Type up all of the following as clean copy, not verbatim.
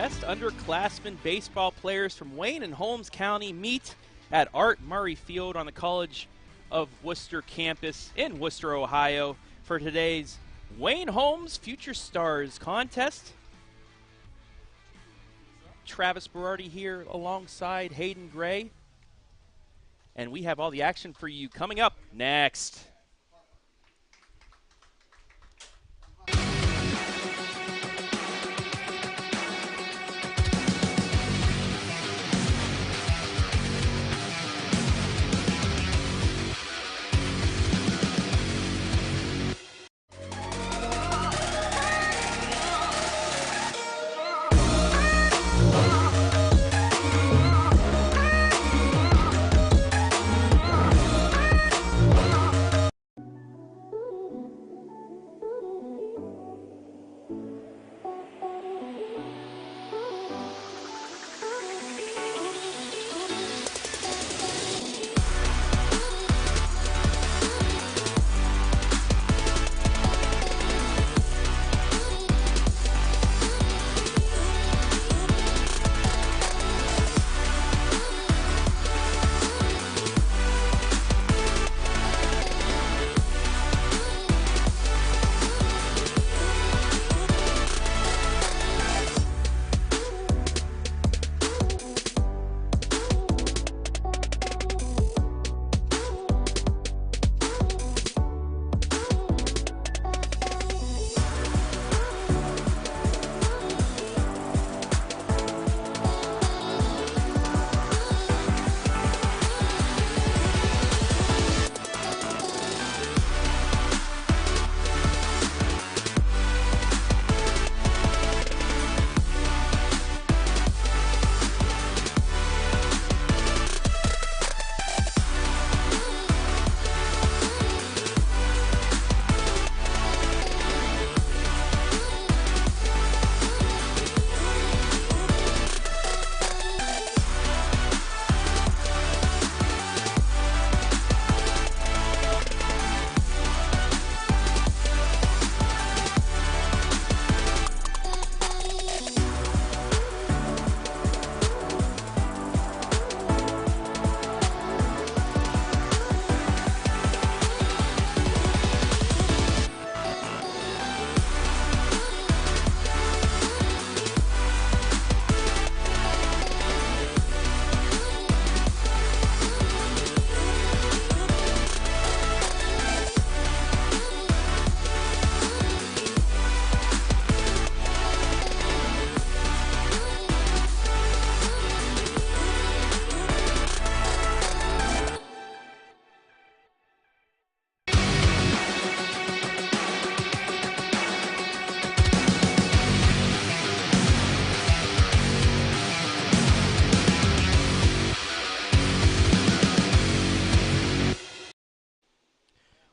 best underclassmen baseball players from Wayne and Holmes County meet at Art Murray Field on the College of Wooster campus in Wooster, Ohio for today's Wayne-Holmes Future Stars contest. Travis Berardi here alongside Hayden Gray. And we have all the action for you coming up next.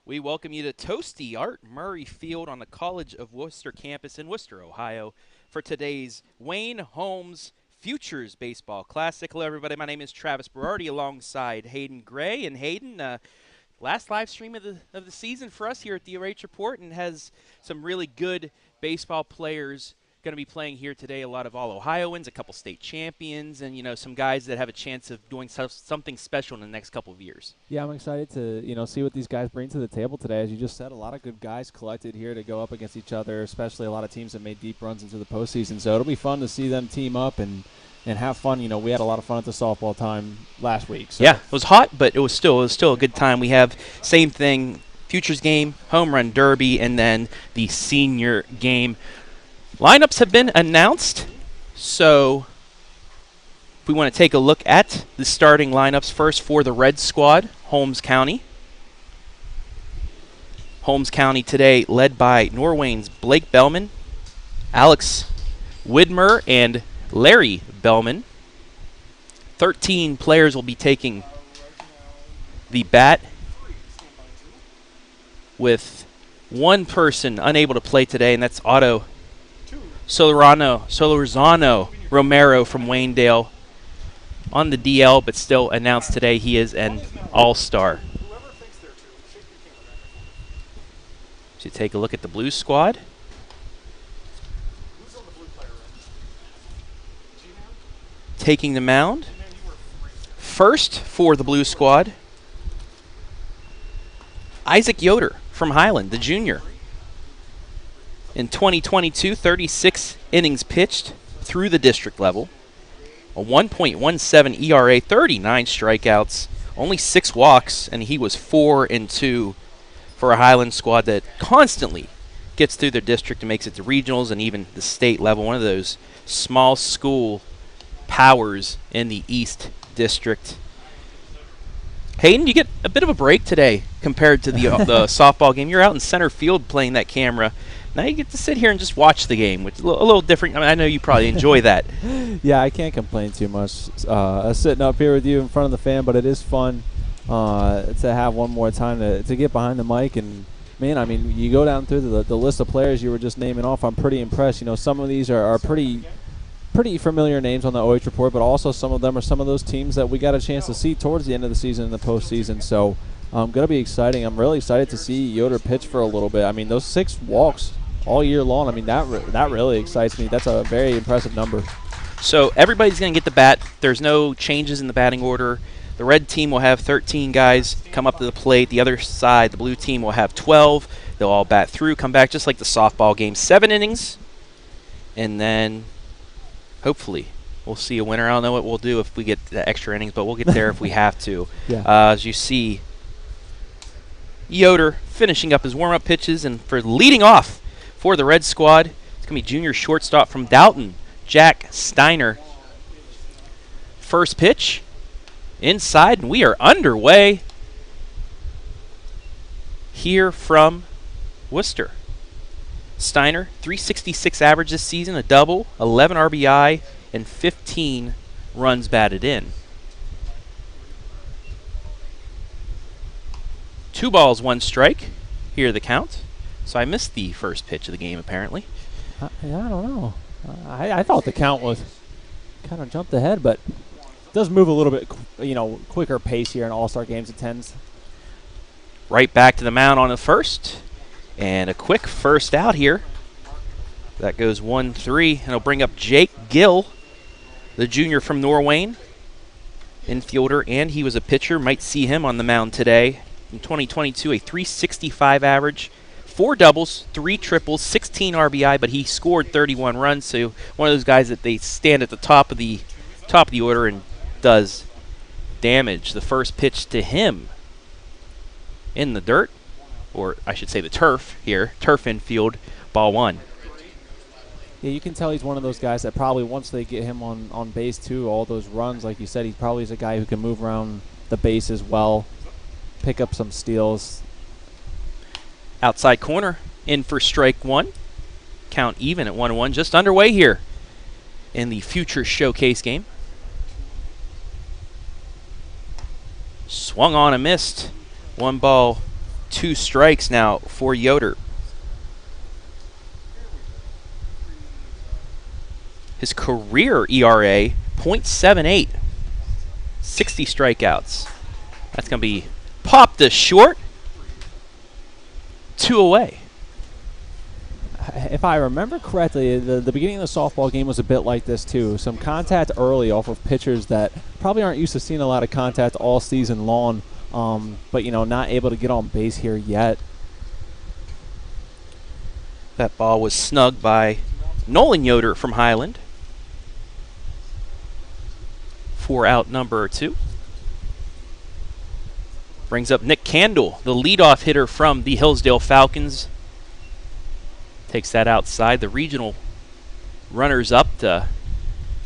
We welcome you to Toasty Art Murray Field on the College of Wooster campus in Wooster, Ohio for today's Wayne-Holmes Futures Baseball Classic. Hello, everybody. My name is Travis Berardi alongside Hayden Gray. And Hayden, last live stream of the season for us here at the OH.Report, and has some really good baseball players going to be playing here today. A lot of All-Ohioans, a couple state champions, and, you know, some guys that have a chance of doing something special in the next couple of years. Yeah, I'm excited to, see what these guys bring to the table today. As you just said, a lot of good guys collected here to go up against each other, especially a lot of teams that made deep runs into the postseason. So it'll be fun to see them team up and have fun. You know, we had a lot of fun at the softball time last week. So. Yeah, it was hot, but it was still a good time. We have same thing, Futures game, Home Run Derby, and then the Senior game. Lineups have been announced, so if we want to take a look at the starting lineups first for the Red Squad, Holmes County. Holmes County today led by Norwayne's Blake Bellman, Alex Widmer, and Larry Bellman. 13 players will be taking the bat, with one person unable to play today, and that's Otto Solorzano Romero from Waynedale on the DL, but still announced today he is an all-star. So take a look at the Blues squad. taking the mound. First for the Blue Squad, Isaac Yoder from Highland, the junior. In 2022, 36 innings pitched through the district level, a 1.17 ERA, 39 strikeouts, only 6 walks, and he was 4-2 for a Highland squad that constantly gets through their district and makes it to regionals and even the state level. One of those small school powers in the East District. Hayden, you get a bit of a break today compared to the softball game. You're out in center field playing that camera. Now you get to sit here and just watch the game, which is a little different. I mean, I know you probably enjoy that. Yeah, I can't complain too much sitting up here with you in front of the fan, but it is fun to have one more time to get behind the mic. And, man, I mean, you go down through the list of players you were just naming off, I'm pretty impressed. You know, some of these are pretty familiar names on the OH.Report, but also some of them are some of those teams that we got a chance to see towards the end of the season and the postseason. So going to be exciting. I'm really excited to see Yoder pitch for a little bit. I mean, those 6 walks all year long, I mean, that really excites me. That's a very impressive number. So everybody's going to get the bat. There's no changes in the batting order. The red team will have 13 guys come up to the plate. The other side, the blue team, will have 12. They'll all bat through, come back just like the softball game. 7 innings, and then hopefully we'll see a winner. I don't know what we'll do if we get the extra innings, but we'll get there if we have to. Yeah. As you see, Yoder finishing up his warm-up pitches, and for leading off for the red squad, it's going to be junior shortstop from Dalton, Jack Steiner. First pitch, inside, and we are underway here from Wooster. Steiner, 366 average this season, a double, 11 RBI, and 15 runs batted in. 2 balls, 1 strike. Here the count. So I missed the first pitch of the game, apparently. Yeah, I don't know. I thought the count was kind of jumped ahead, but it does move a little bit, quicker pace here in All-Star games. It tends. Right back to the mound on the first. And a quick first out here. That goes 1-3, and it'll bring up Jake Gill, the junior from Norwayne, infielder, and he was a pitcher. Might see him on the mound today. In 2022, a 365 average, 4 doubles, 3 triples, 16 RBI, but he scored 31 runs. So one of those guys that they stand at the top of the order and does damage. The first pitch to him in the dirt, or I should say the turf here, turf infield, ball 1. Yeah, you can tell he's one of those guys that probably once they get him on base too, all those runs, like you said, he probably is a guy who can move around the base as well, pick up some steals. Outside corner, in for strike 1. Count even at 1-1, just underway here in the future showcase game. Swung on and missed. 1 ball, 2 strikes now for Yoder. His career ERA, .78. 60 strikeouts. That's going to be popped to short. 2 away. If I remember correctly, the beginning of the softball game was a bit like this too. Some contact early off of pitchers that probably aren't used to seeing a lot of contact all season long, but not able to get on base here yet. That ball was snugged by Nolan Yoder from Highland for out number 2. Brings up Nick Candle, the leadoff hitter from the Hillsdale Falcons. Takes that outside. The regional runners up to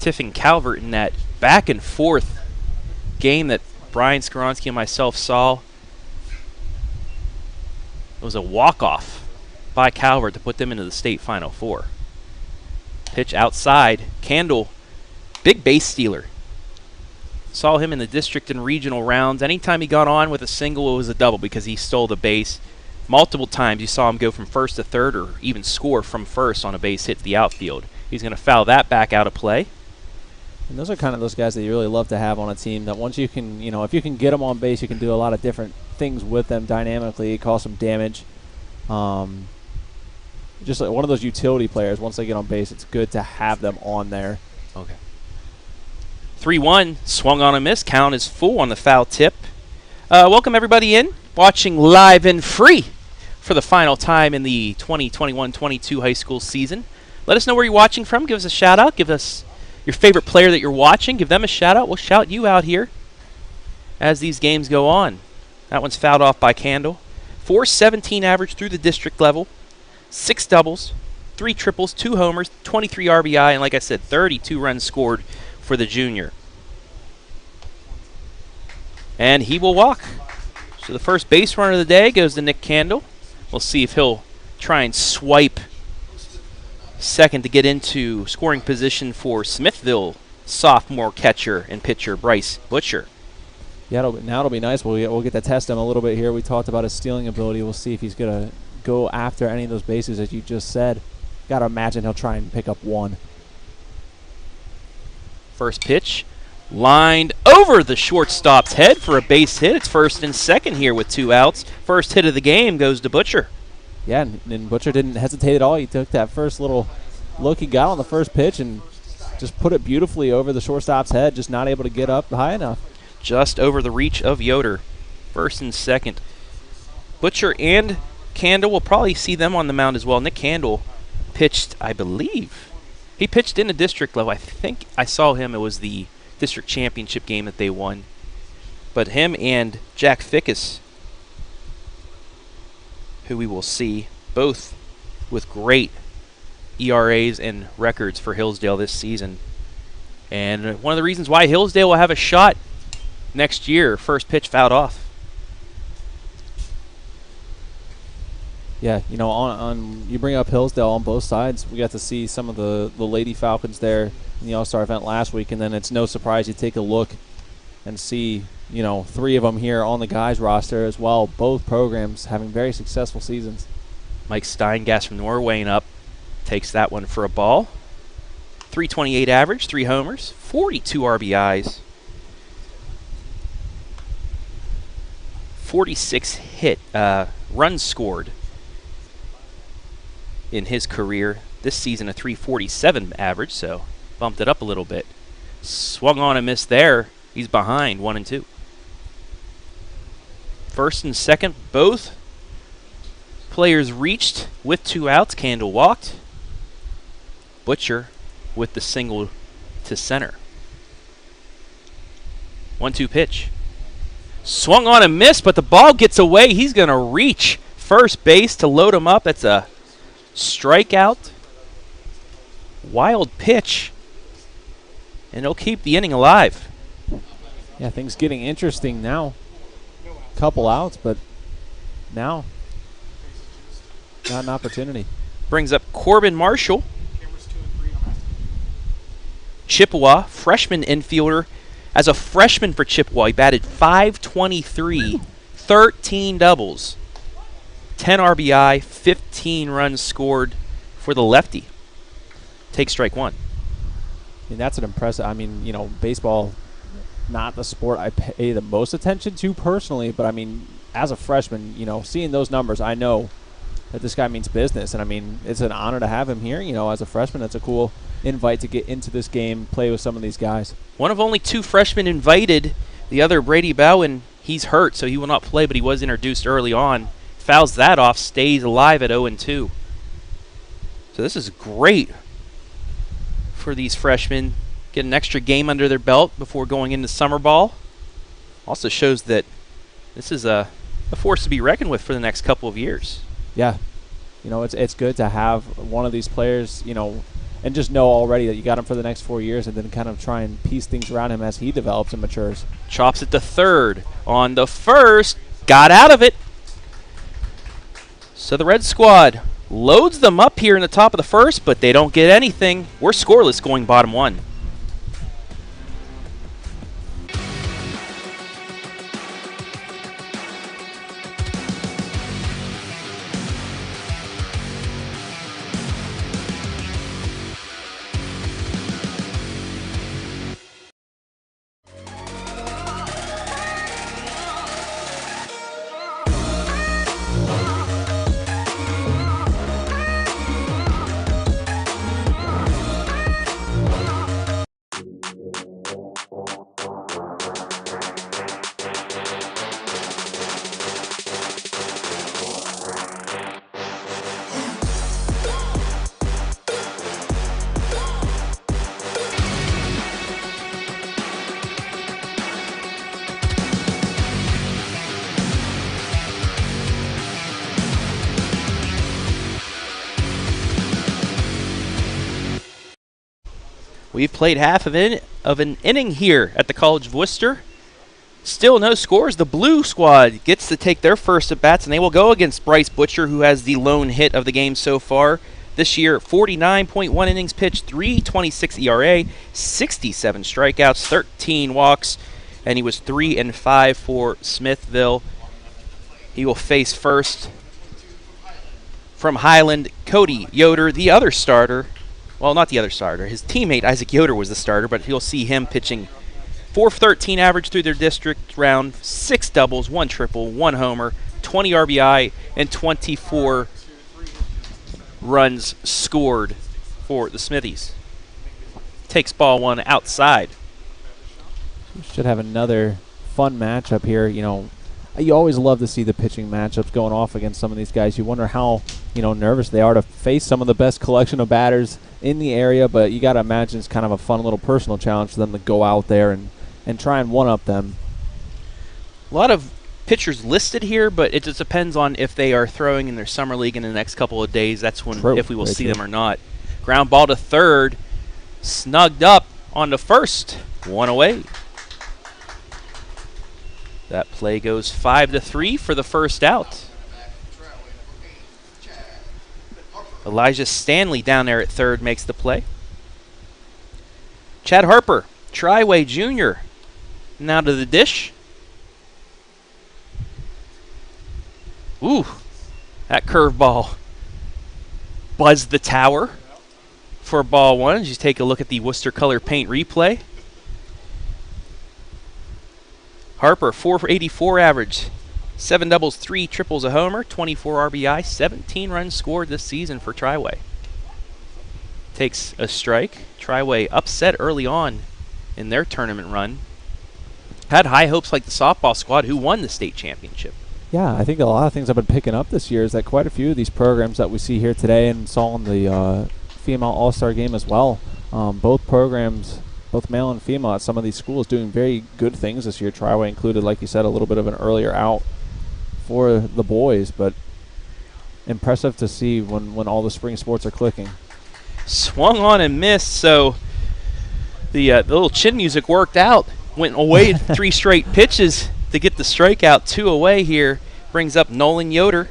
Tiffin Calvert in that back and forth game that Brian Skoronsky and myself saw. It was a walk-off by Calvert to put them into the state Final Four. Pitch outside. Candle, big base stealer. Saw him in the district and regional rounds. Anytime he got on with a single, it was a double because he stole the base. Multiple times you saw him go from first to third or even score from first on a base hit to the outfield. He's going to foul that back out of play. And those are kind of those guys that you really love to have on a team that once you can, if you can get them on base, you can do a lot of different things with them dynamically, cause some damage. Just like one of those utility players, once they get on base, it's good to have them on there. Okay. 3-1, swung on a miss. Count is full on the foul tip. Welcome everybody in, watching live and free for the final time in the 2021-22 high school season. Let us know where you're watching from. Give us a shout out. Give us your favorite player that you're watching. Give them a shout out. We'll shout you out here as these games go on. That one's fouled off by Candle. 417 average through the district level. 6 doubles, 3 triples, 2 homers, 23 RBI, and like I said, 32 runs scored for the junior. And he will walk. So the first base runner of the day goes to Nick Candle. We'll see if he'll try and swipe second to get into scoring position for Smithville sophomore catcher and pitcher Bryce Butcher. Yeah, now it'll be nice. We'll get to test him a little bit here. We talked about his stealing ability. We'll see if he's going to go after any of those bases, as you just said. Got to imagine he'll try and pick up one. First pitch, lined over the shortstop's head for a base hit. It's first and second here with 2 outs. First hit of the game goes to Butcher. Yeah, and Butcher didn't hesitate at all. He took that first little look he got on the first pitch and just put it beautifully over the shortstop's head, just not able to get up high enough. Just over the reach of Yoder. First and second. Butcher and Candle, will probably see them on the mound as well. Nick Candle pitched, I believe. He pitched in the district level. I think I saw him. It was the district championship game that they won. But him and Jack Fickus, who we will see, both with great ERAs and records for Hillsdale this season. And one of the reasons why Hillsdale will have a shot next year, first pitch fouled off. Yeah, you know, on you bring up Hillsdale on both sides. We got to see some of the Lady Falcons there in the All-Star event last week, and then it's no surprise you take a look and see, you know, 3 of them here on the guys roster as well. Both programs having very successful seasons. Mike Steingas from Norway up, takes that one for a ball. 328 average, 3 homers, 42 RBIs. 46 runs scored in his career. This season a 347 average, so bumped it up a little bit. Swung on a miss there. He's behind 1-2. First and second, both players reached with 2 outs. Candle walked. Butcher with the single to center. 1-2 pitch. Swung on a miss, but the ball gets away. He's going to reach first base to load him up. That's a strikeout. Wild pitch. And he'll keep the inning alive. Yeah, things getting interesting now. Couple outs, but now got an opportunity. Brings up Corbin Marshall. Chippewa, freshman infielder. As a freshman for Chippewa, he batted .523, 13 doubles, 10 RBI, 15 runs scored for the lefty. Take strike 1. I mean, that's an impressive. I mean, you know, baseball, not the sport I pay the most attention to personally, but I mean, as a freshman, you know, seeing those numbers, I know that this guy means business. And I mean, it's an honor to have him here. You know, as a freshman, that's a cool invite to get into this game, play with some of these guys. One of only 2 freshmen invited. The other, Brady Bowen, he's hurt, so he will not play, but he was introduced early on. Fouls that off, stays alive at 0-2. So this is great for these freshmen. Get an extra game under their belt before going into summer ball. Also shows that this is a force to be reckoned with for the next couple of years. Yeah. You know, it's good to have one of these players, you know, and just know already that you got him for the next 4 years, and then kind of try and piece things around him as he develops and matures. Chops it to third. On the first. Got out of it. So the Red Squad loads them up here in the top of the first, but they don't get anything. We're scoreless going bottom 1. We've played half of an inning here at the College of Wooster. Still no scores. The blue squad gets to take their first at bats, and they will go against Bryce Butcher, who has the lone hit of the game so far. This year, 49.1 innings pitched, 3.26 ERA, 67 strikeouts, 13 walks, and he was 3-5 for Smithville. He will face first from Highland, Cody Yoder, the other starter. Well, not the other starter. His teammate, Isaac Yoder, was the starter, but you'll see him pitching .413 average through their district round, 6 doubles, 1 triple, 1 homer, 20 RBI, and 24 runs scored for the Smithies. Takes ball 1 outside. We should have another fun matchup here. You know, you always love to see the pitching matchups going off against some of these guys. You wonder how, nervous they are to face some of the best collection of batters in the area, but you got to imagine it's kind of a fun little personal challenge for them to go out there and try and one-up them. A lot of pitchers listed here, but it just depends on if they are throwing in their summer league in the next couple of days. That's when if we will see them or not. Ground ball to third, snugged up on the first, 1 away. That play goes 5-3 for the first out. Elijah Stanley down there at third makes the play. Chad Harper, Triway Jr., now to the dish. Ooh, that curveball buzzed the tower for ball 1. As you take a look at the Worcester color paint replay. Harper, 484 average, 7 doubles, 3 triples, a homer, 24 RBI, 17 runs scored this season for Triway. Takes a strike. Triway upset early on in their tournament run. Had high hopes like the softball squad who won the state championship. Yeah, I think a lot of things I've been picking up this year is that quite a few of these programs that we see here today and saw in the female all-star game as well, both programs, both male and female at some of these schools doing very good things this year. Triway included, like you said, a little bit of an earlier out for the boys, but impressive to see when all the spring sports are clicking. Swung on and missed, so the little chin music worked out. Went away 3 straight pitches to get the strikeout. 2 away here. Brings up Nolan Yoder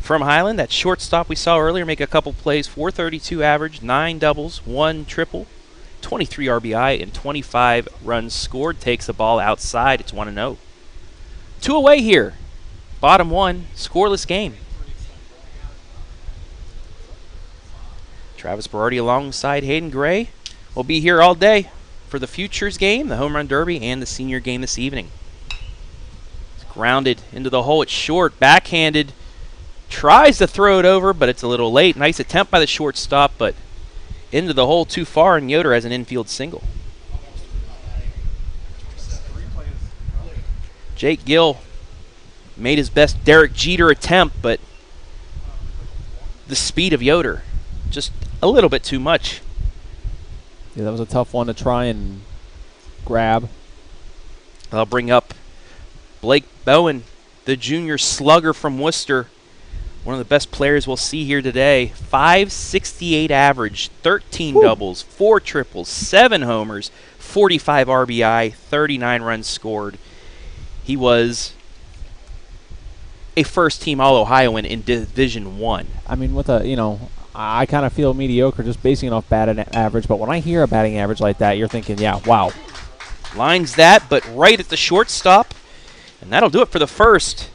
from Highland. That shortstop we saw earlier make a couple plays. 432 average, 9 doubles, 1 triple, 23 RBI, and 25 runs scored. Takes the ball outside. It's 1-0. 2 away here. Bottom 1, scoreless game. Travis Berardi alongside Hayden Gray will be here all day for the Futures game, the Home Run Derby, and the senior game this evening. It's grounded into the hole. It's short, backhanded. Tries to throw it over, but it's a little late. Nice attempt by the shortstop, but into the hole too far, and Yoder has an infield single. Jake Gill made his best Derek Jeter attempt, but the speed of Yoder just a little bit too much. Yeah, that was a tough one to try and grab. I'll bring up Blake Bowen, the junior slugger from Worcester. One of the best players we'll see here today. 568 average, 13 doubles, 4 triples, 7 homers, 45 RBI, 39 runs scored. He was a first-team All-Ohioan in Division I. I mean, with I kind of feel mediocre just basing it off batting average, but when I hear a batting average like that, you're thinking, yeah, wow. Lines that, but right at the shortstop, and that'll do it for the first.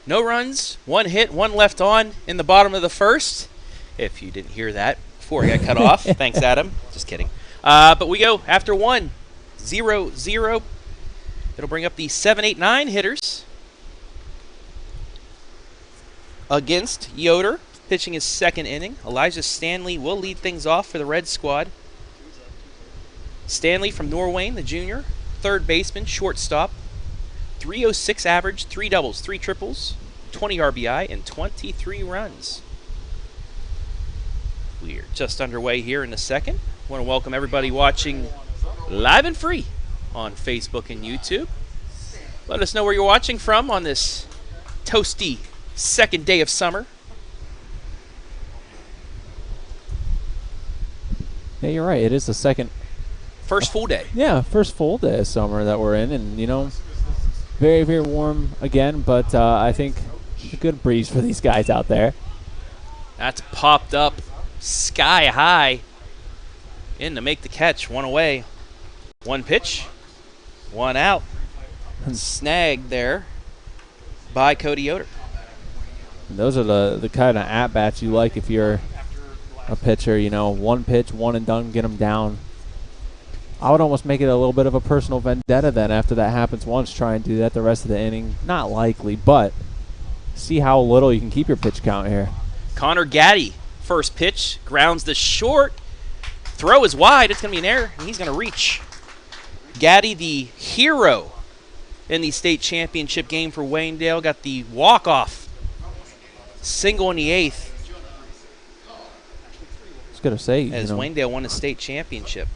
No runs, 1 hit, 1 left on in the bottom of the first. If you didn't hear that before I got cut off. Thanks, Adam. Just kidding. But we go after 1, 0-0. It'll bring up the 7, 8, 9 hitters against Yoder, pitching his second inning. Elijah Stanley will lead things off for the Red squad. Stanley from Norwayne, the junior, third baseman, shortstop. 306 average, 3 doubles, 3 triples, 20 RBI, and 23 runs. We're just underway here in the second. Want to welcome everybody watching live and free on Facebook and YouTube. Let us know where you're watching from on this toasty second day of summer. Yeah, you're right. It is the second. First full day. Yeah, first full day of summer that we're in. And, you know, very, very warm again. But I think a good breeze for these guys out there. That's popped up sky high. In to make the catch. 1 away. 1 pitch. 1 out. Snagged there by Cody Yoder. And those are the kind of at-bats you like if you're a pitcher. You know, 1 pitch, 1 and done, get them down. I would almost make it a little bit of a personal vendetta then after that happens once. Try and do that the rest of the inning. Not likely, but see how little you can keep your pitch count here. Connor Gaddy, first pitch, grounds the short. Throw is wide. It's going to be an error, and he's going to reach. Gaddy, the hero in the state championship game for Waynedale, got the walk-off single in the 8th. I was going to say, as Waynedale won the state championship.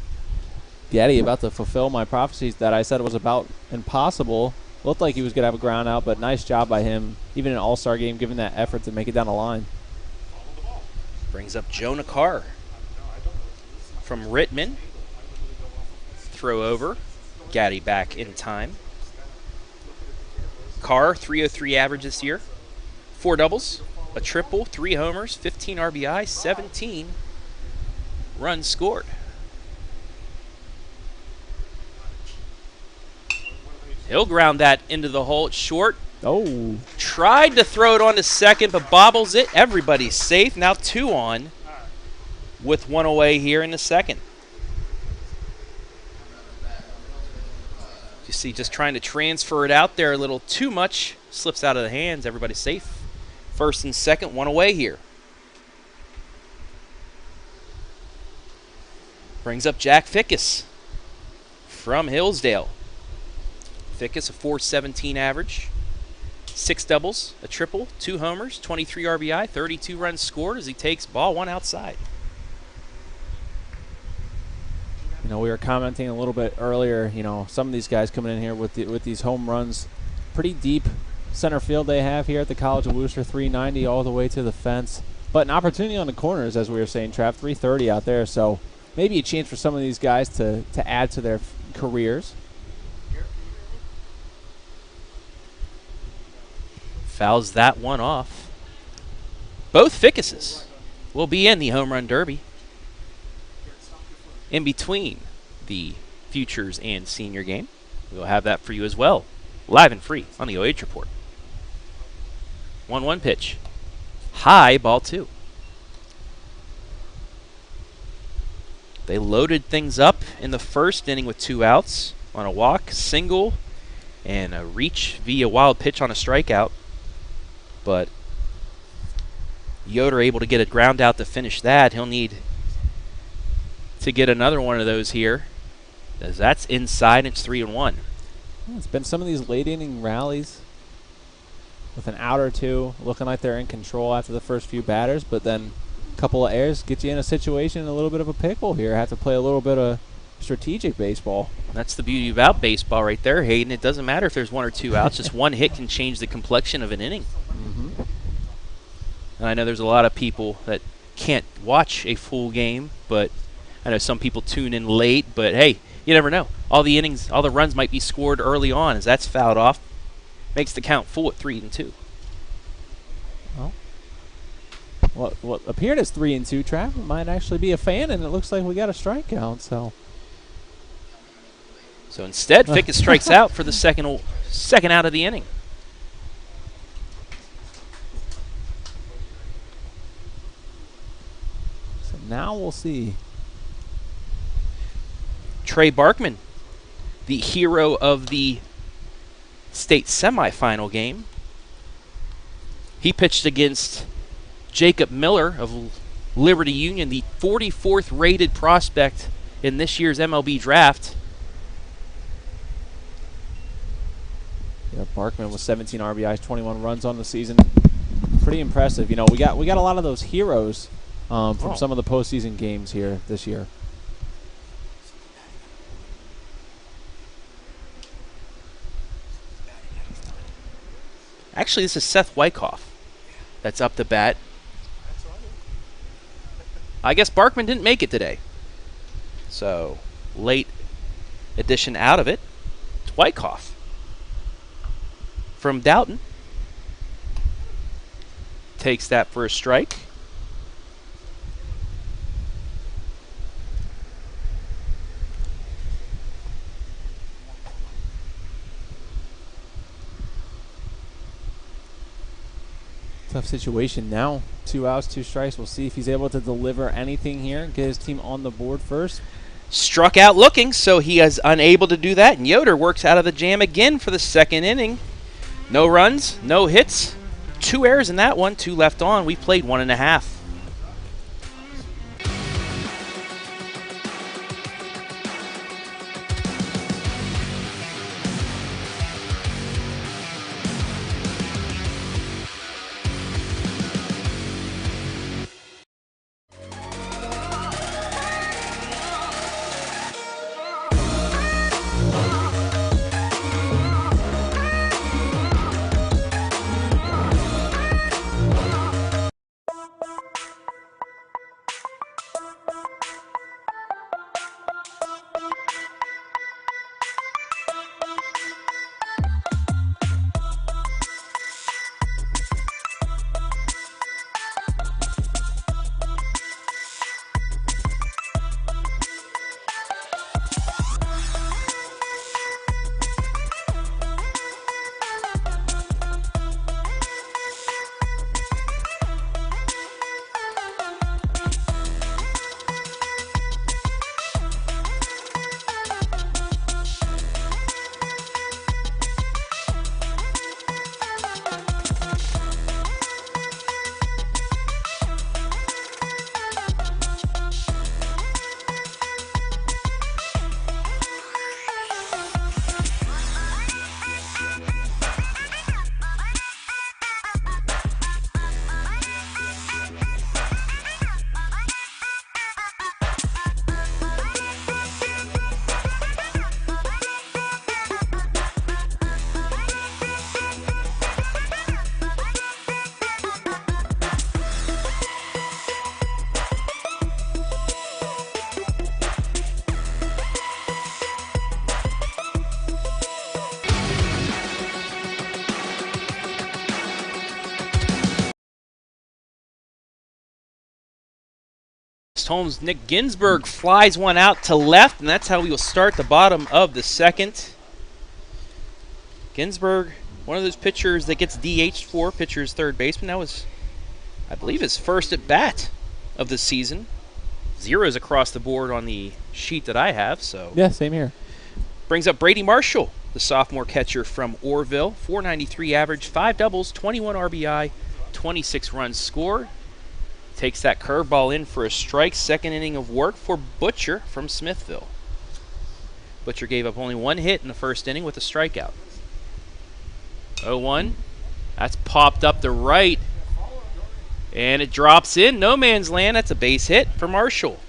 Gaddy about to fulfill my prophecies that I said was about impossible. Looked like he was going to have a ground out, but nice job by him, even in an all-star game, giving that effort to make it down the line. Brings up Jonah Carr from Rittman. Throw over. Gaddy back in time. Carr, 303 average this year. 4 doubles, a triple, 3 homers, 15 RBI, 17 runs scored. He'll ground that into the hole. It's short. Oh. Tried to throw it on to second, but bobbles it. Everybody's safe. Now 2 on with 1 away here in the second. You see, just trying to transfer it out there a little too much. Slips out of the hands. Everybody's safe. First and second, 1 away here. Brings up Jack Fickus from Hillsdale. Fickus, a .417 average. 6 doubles, a triple, 2 homers, 23 RBI, 32 runs scored as he takes ball 1 outside. You know, we were commenting a little bit earlier, you know, some of these guys coming in here with these home runs. Pretty deep center field they have here at the College of Wooster, 390 all the way to the fence. But an opportunity on the corners, as we were saying, Trav, 330 out there. So maybe a chance for some of these guys to add to their careers. Fouls that one off. Both Fickuses will be in the home run derby in between the Futures and Senior game. We'll have that for you as well, live and free on the OH.Report. 1-1 pitch. High, ball 2. They loaded things up in the first inning with 2 outs on a walk, single, and a reach via wild pitch on a strikeout. But Yoder able to get a ground out to finish that. He'll need to get another one of those here, as that's inside. It's 3-1. It's been some of these late inning rallies with an out or two, looking like they're in control after the first few batters, but then a couple of errors get you in a situation, a little bit of a pickle here. Have to play a little bit of strategic baseball. That's the beauty about baseball right there, Hayden. It doesn't matter if there's 1 or 2 outs. Just 1 hit can change the complexion of an inning. Mm-hmm. And I know there's a lot of people that can't watch a full game, but I know some people tune in late. But, hey, you never know. All the innings, all the runs might be scored early on as that's fouled off. Makes the count full at 3-2. Well, what appeared as 3-2, Trav, might actually be a fan, and it looks like we got a strikeout. So instead, Fickus strikes out for the second out of the inning. we'll see. Trey Barkman, the hero of the state semifinal game. He pitched against Jacob Miller of Liberty Union, the 44th rated prospect in this year's MLB draft. Yeah, Barkman with 17 RBIs, 21 runs on the season. Pretty impressive. You know, we got a lot of those heroes from some of the postseason games here this year. Actually, this is Seth Wyckoff that's up to bat. I guess Barkman didn't make it today. So, late addition out of it. It's Wyckoff from Doughton. Takes that for a strike. Tough situation now. 2 outs, 2 strikes. We'll see if he's able to deliver anything here and get his team on the board first. Struck out looking, so he is unable to do that. And Yoder works out of the jam again for the second inning. No runs, no hits, 2 errors in that one, 2 left on. We played 1.5. Holmes, Nick Ginsburg flies one out to left, and that's how we will start the bottom of the second. Ginsburg, one of those pitchers that gets DH'd for, pitcher's third baseman. That was, I believe, his first at bat of the season. 0s across the board on the sheet that I have. So yeah, same here. Brings up Brady Marshall, the sophomore catcher from Orrville. 493 average, 5 doubles, 21 RBI, 26 runs scored. Takes that curveball in for a strike. Second inning of work for Butcher from Smithville. Butcher gave up only 1 hit in the first inning with a strikeout. 0-1. That's popped up to right. And it drops in. No man's land. That's a base hit for Marshall.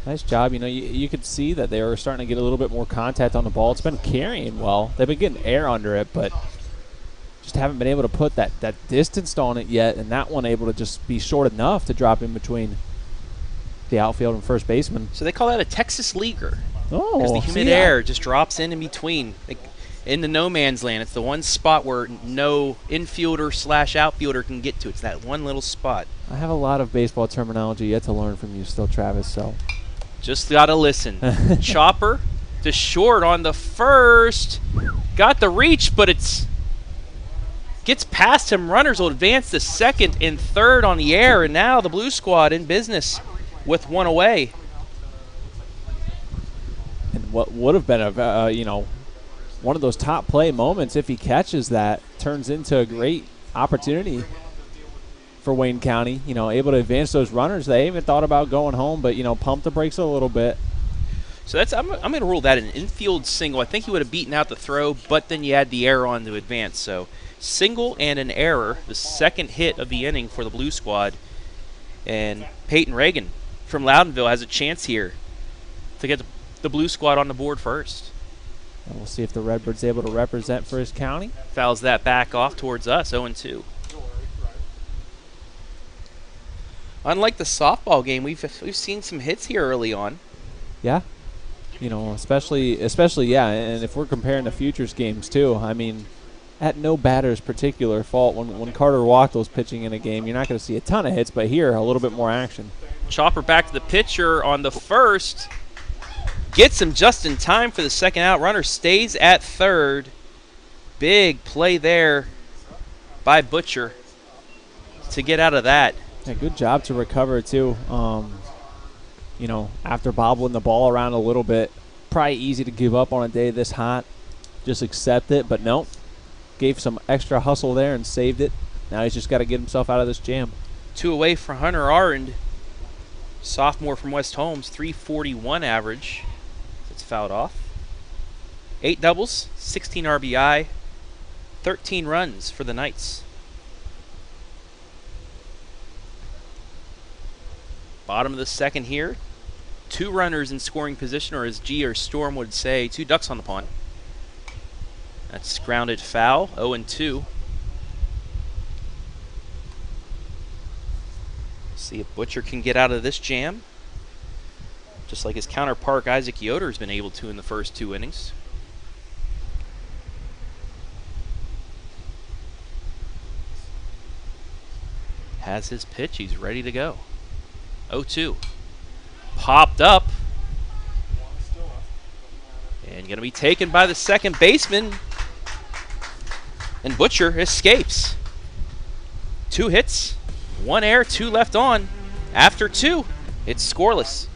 Nice job. You know, you could see that they were starting to get a little bit more contact on the ball. It's been carrying well. They've been getting air under it, but just haven't been able to put that distance on it yet, and that one able to just be short enough to drop in between the outfield and first baseman. So they call that a Texas leaguer. Oh, because the humid air just drops in between. In the no man's land, it's the one spot where no infielder / outfielder can get to. It's that one little spot. I have a lot of baseball terminology yet to learn from you still, Travis, so just got to listen. Chopper to short on the first. Got the reach, but it's gets past him. Runners will advance to second and third on the air, and now the Blue Squad in business. with one away. And what would have been a one of those top play moments, if he catches that, turns into a great opportunity for Wayne County. Able to advance those runners. They even thought about going home, but pump the brakes a little bit. So I'm going to rule that an infield single. I think he would have beaten out the throw, but then you add the error on to advance. So single and an error, the second hit of the inning for the Blue Squad. And Peyton Reagan from Loudonville has a chance here to get the Blue Squad on the board first. And we'll see if the Redbird's able to represent for his county. Fouls that back off towards us, 0-2. Unlike the softball game, we've seen some hits here early on. Yeah. Especially, yeah, and if we're comparing the futures games too, I mean, at no batter's particular fault. When Carter Wachtel's pitching in a game, you're not going to see a ton of hits, but here, a little bit more action. Chopper back to the pitcher on the first. Gets him just in time for the second out. Runner stays at third. Big play there by Butcher to get out of that. Yeah, good job to recover, too. After bobbling the ball around a little bit, probably easy to give up on a day this hot. Just accept it, but no. Gave some extra hustle there and saved it. Now he's just got to get himself out of this jam. 2 away for Hunter Arend, sophomore from West Holmes, 341 average. It's fouled off. 8 doubles, 16 RBI, 13 runs for the Knights. Bottom of the second here. 2 runners in scoring position, or as G or Storm would say, 2 ducks on the pond. That's grounded foul, 0-2. See if Butcher can get out of this jam, just like his counterpart Isaac Yoder has been able to in the first 2 innings. Has his pitch, he's ready to go. 0-2. Popped up. And going to be taken by the second baseman. And Butcher escapes. 2 hits, 1 error, 2 left on. After 2, it's scoreless.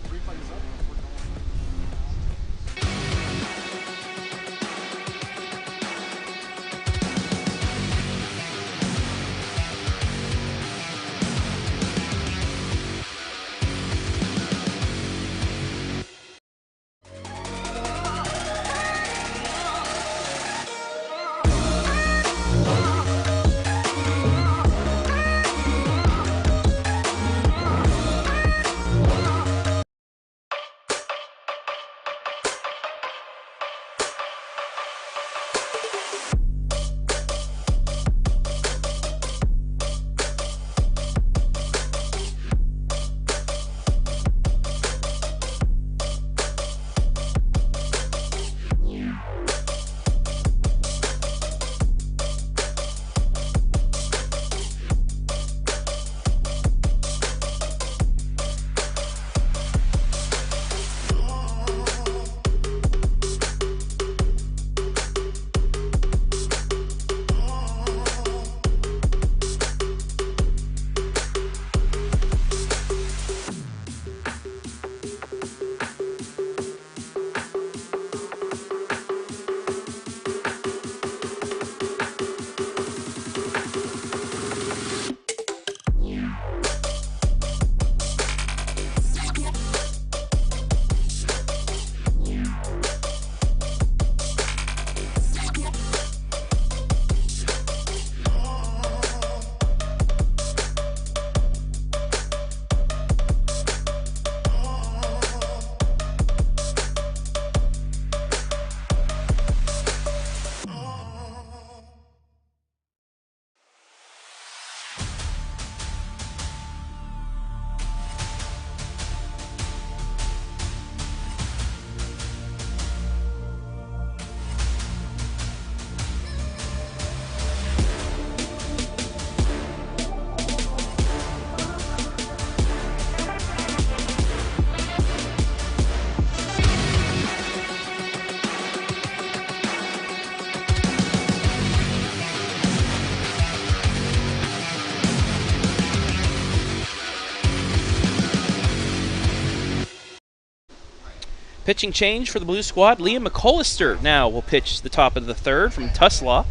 Pitching change for the Blue Squad. Liam McCollister now will pitch the top of the third from Tuslaw.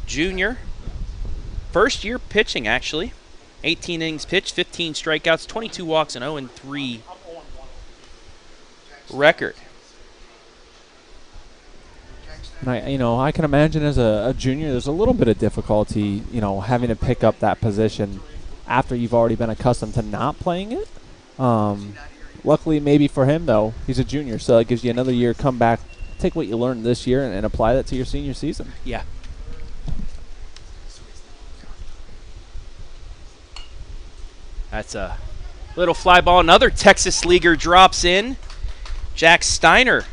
Junior. First year pitching, actually. 18 innings pitched, 15 strikeouts, 22 walks, and 0-3 record. And I can imagine as a junior, there's a little bit of difficulty, having to pick up that position after you've already been accustomed to not playing it. Luckily, maybe for him, though, he's a junior, so it gives you another year, come back, take what you learned this year, and apply that to your senior season. Yeah. That's a little fly ball. Another Texas leaguer drops in. Jack Steiner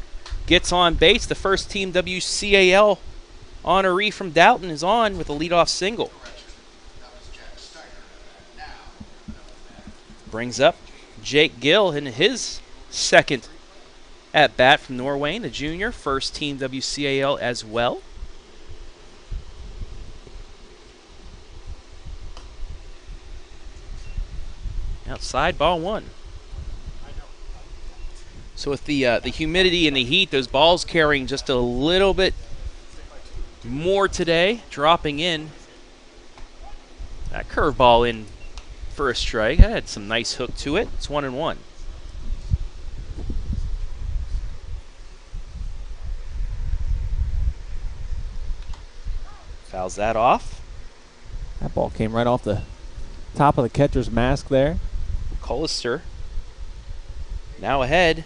gets on base. The first team WCAL honoree from Dalton is on with a leadoff single. Brings up Jake Gill in his second at bat from Norway, the junior, first team WCAL as well. Outside, ball one. So with the humidity and the heat, those balls carrying just a little bit more today, dropping in. That curveball in for a strike. That had some nice hook to it. It's 1-1. Fouls that off. That ball came right off the top of the catcher's mask there. Collister now ahead.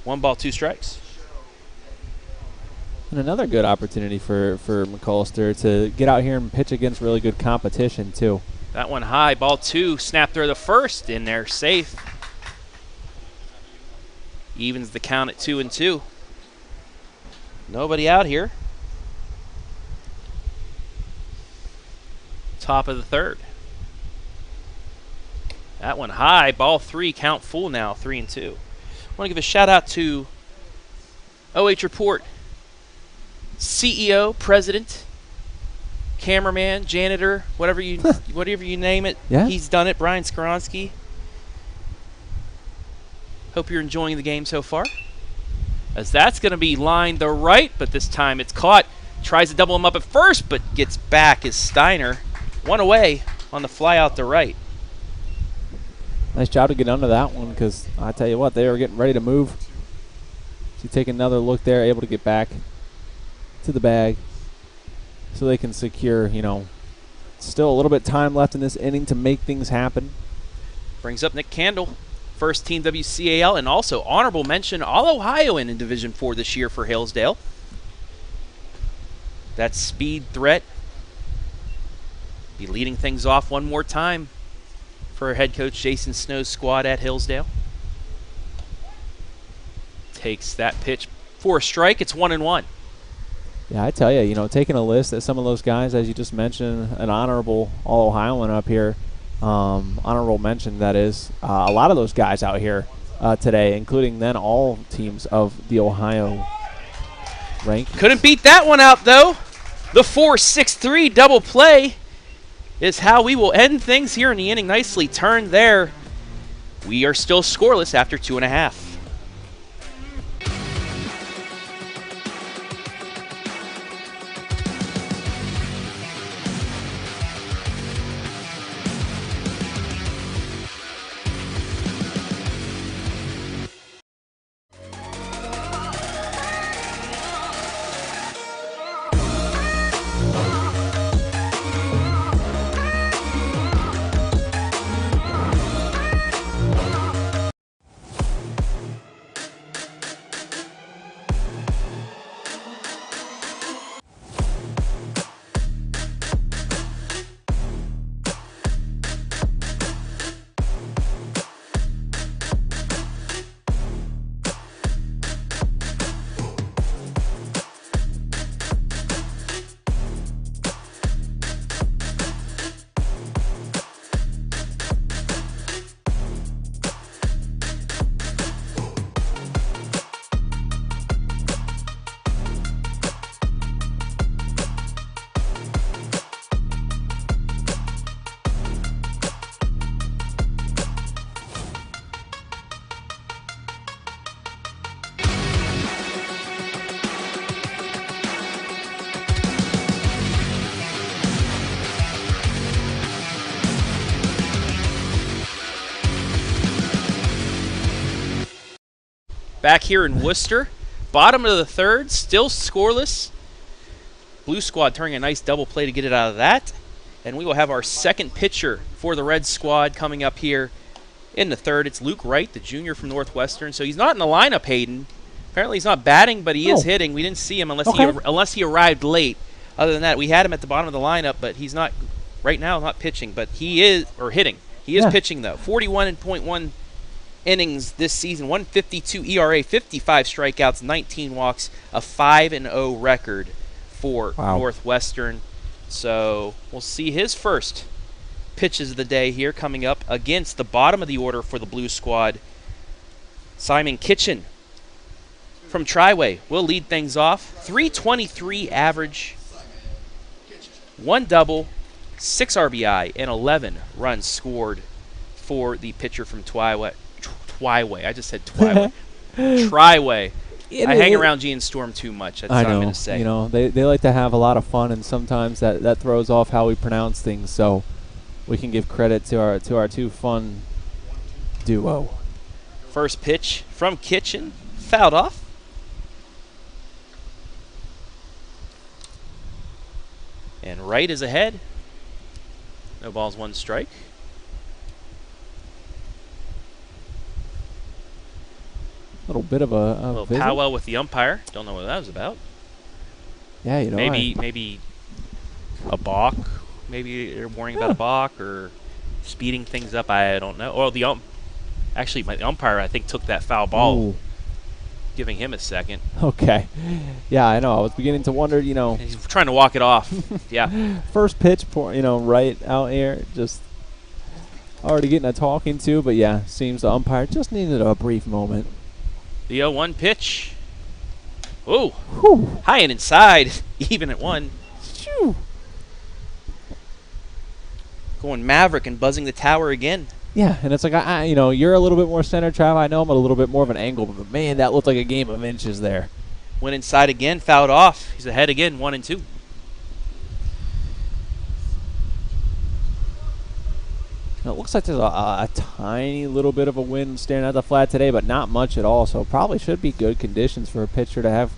1 ball, 2 strikes. And another good opportunity for McCollister to get out here and pitch against really good competition, too. That one high, ball 2, snap through the first, in there, safe. Evens the count at 2-2. Nobody out here. Top of the third. That one high, ball 3, count full now, 3-2. I want to give a shout out to OH.Report CEO, president, cameraman, janitor, whatever you name it. Yeah. He's done it. Brian Skoronsky. Hope you're enjoying the game so far. As that's going to be lined to right, but this time it's caught. Tries to double him up at first, but gets back as Steiner. 1 away on the fly out to right. Nice job to get under that one, because I tell you what, they were getting ready to move. So you take another look there, able to get back to the bag so they can secure, still a little bit time left in this inning to make things happen. Brings up Nick Candle, first team WCAL, and also honorable mention All-Ohioan in Division IV this year for Hillsdale. That speed threat. Be leading things off one more time for head coach Jason Snow's squad at Hillsdale. Takes that pitch for a strike. It's 1-1. Yeah, I tell you, taking a list at some of those guys, as you just mentioned, an honorable All-Ohioan up here, honorable mention, that is, a lot of those guys out here today, including then all teams of the Ohio rank. Couldn't beat that one out, though. The 4-6-3 double play is how we will end things here in the inning. Nicely turned there. We are still scoreless after 2.5. back here in Wooster. Bottom of the third, still scoreless. Blue squad turning a nice double play to get it out of that. And we will have our second pitcher for the red squad coming up here in the third. It's Luke Wright, the junior from Northwestern. So he's not in the lineup, Hayden. Apparently he's not batting, but he is hitting. We didn't see him unless he arrived late. Other than that, we had him at the bottom of the lineup, but he's not right now not pitching, but he is hitting. He is pitching though. 41.1 innings this season, 152 ERA, 55 strikeouts, 19 walks, a 5-0 record for Northwestern. So we'll see his first pitches of the day here coming up against the bottom of the order for the Blue Squad. Simon Kitchen from Triway will lead things off. 323 average, 1 double, 6 RBI, and 11 runs scored for the pitcher from Triway. I just said Triway. Triway. I hang around Gene Storm too much. That's what I'm going to say. You know, they like to have a lot of fun, and sometimes that throws off how we pronounce things. So we can give credit to our two fun duo. First pitch from Kitchen, fouled off. And Wright is ahead. No balls, 1 strike. A little bit of a little powwow with the umpire. Don't know what that was about. Yeah, you know. Maybe a balk. Maybe they're worrying about a balk or speeding things up. I don't know. Or the umpire I think took that foul ball. Ooh. Giving him a second. Okay. Yeah, I know. I was beginning to wonder, you know. He's trying to walk it off. Yeah. First pitch, right out here, just already getting a talking to. But, yeah, seems the umpire just needed a brief moment. The 0-1 pitch. Oh, high and inside, even at 1. Shoo. Going Maverick and buzzing the tower again. Yeah, and it's like, you're a little bit more center, Trav. I know I'm a little bit more of an angle, but, man, that looked like a game of inches there. Went inside again, fouled off. He's ahead again, 1-2. Now, it looks like there's a tiny little bit of a wind staring at the flat today, but not much at all, so probably should be good conditions for a pitcher to have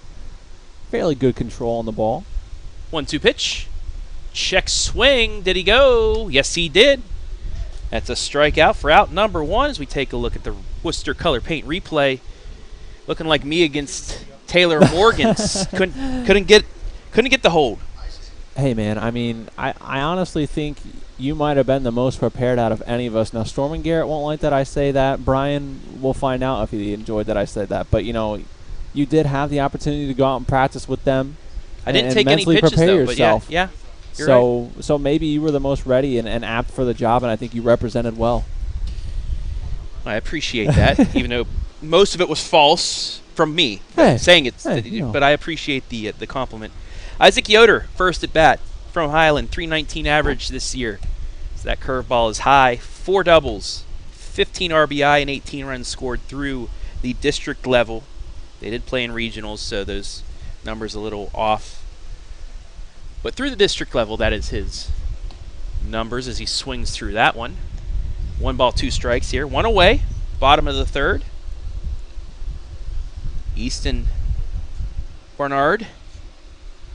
fairly good control on the ball. 1-2 pitch. Check swing. Did he go? Yes, he did. That's a strikeout for out number 1 as we take a look at the Worcester color paint replay. Looking like me against Taylor Morgan. couldn't get the hold. Hey, man, I mean, I honestly think you might have been the most prepared out of any of us. Now, Storm and Garrett won't like that I say that. Brian will find out if he enjoyed that I said that. But, you did have the opportunity to go out and practice with them. I didn't take any pitches, though, yourself. But yeah. You're right. So maybe you were the most ready and apt for the job, and I think you represented well. I appreciate that, even though most of it was false from me saying it. But I appreciate the compliment. Isaac Yoder, first at bat from Highland, 319 average this year. So that curveball is high. 4 doubles, 15 RBI, and 18 runs scored through the district level. They did play in regionals, so those numbers a little off. But through the district level, that is his numbers as he swings through that one. 1 ball, 2 strikes here. 1 away, bottom of the third. Easton Barnard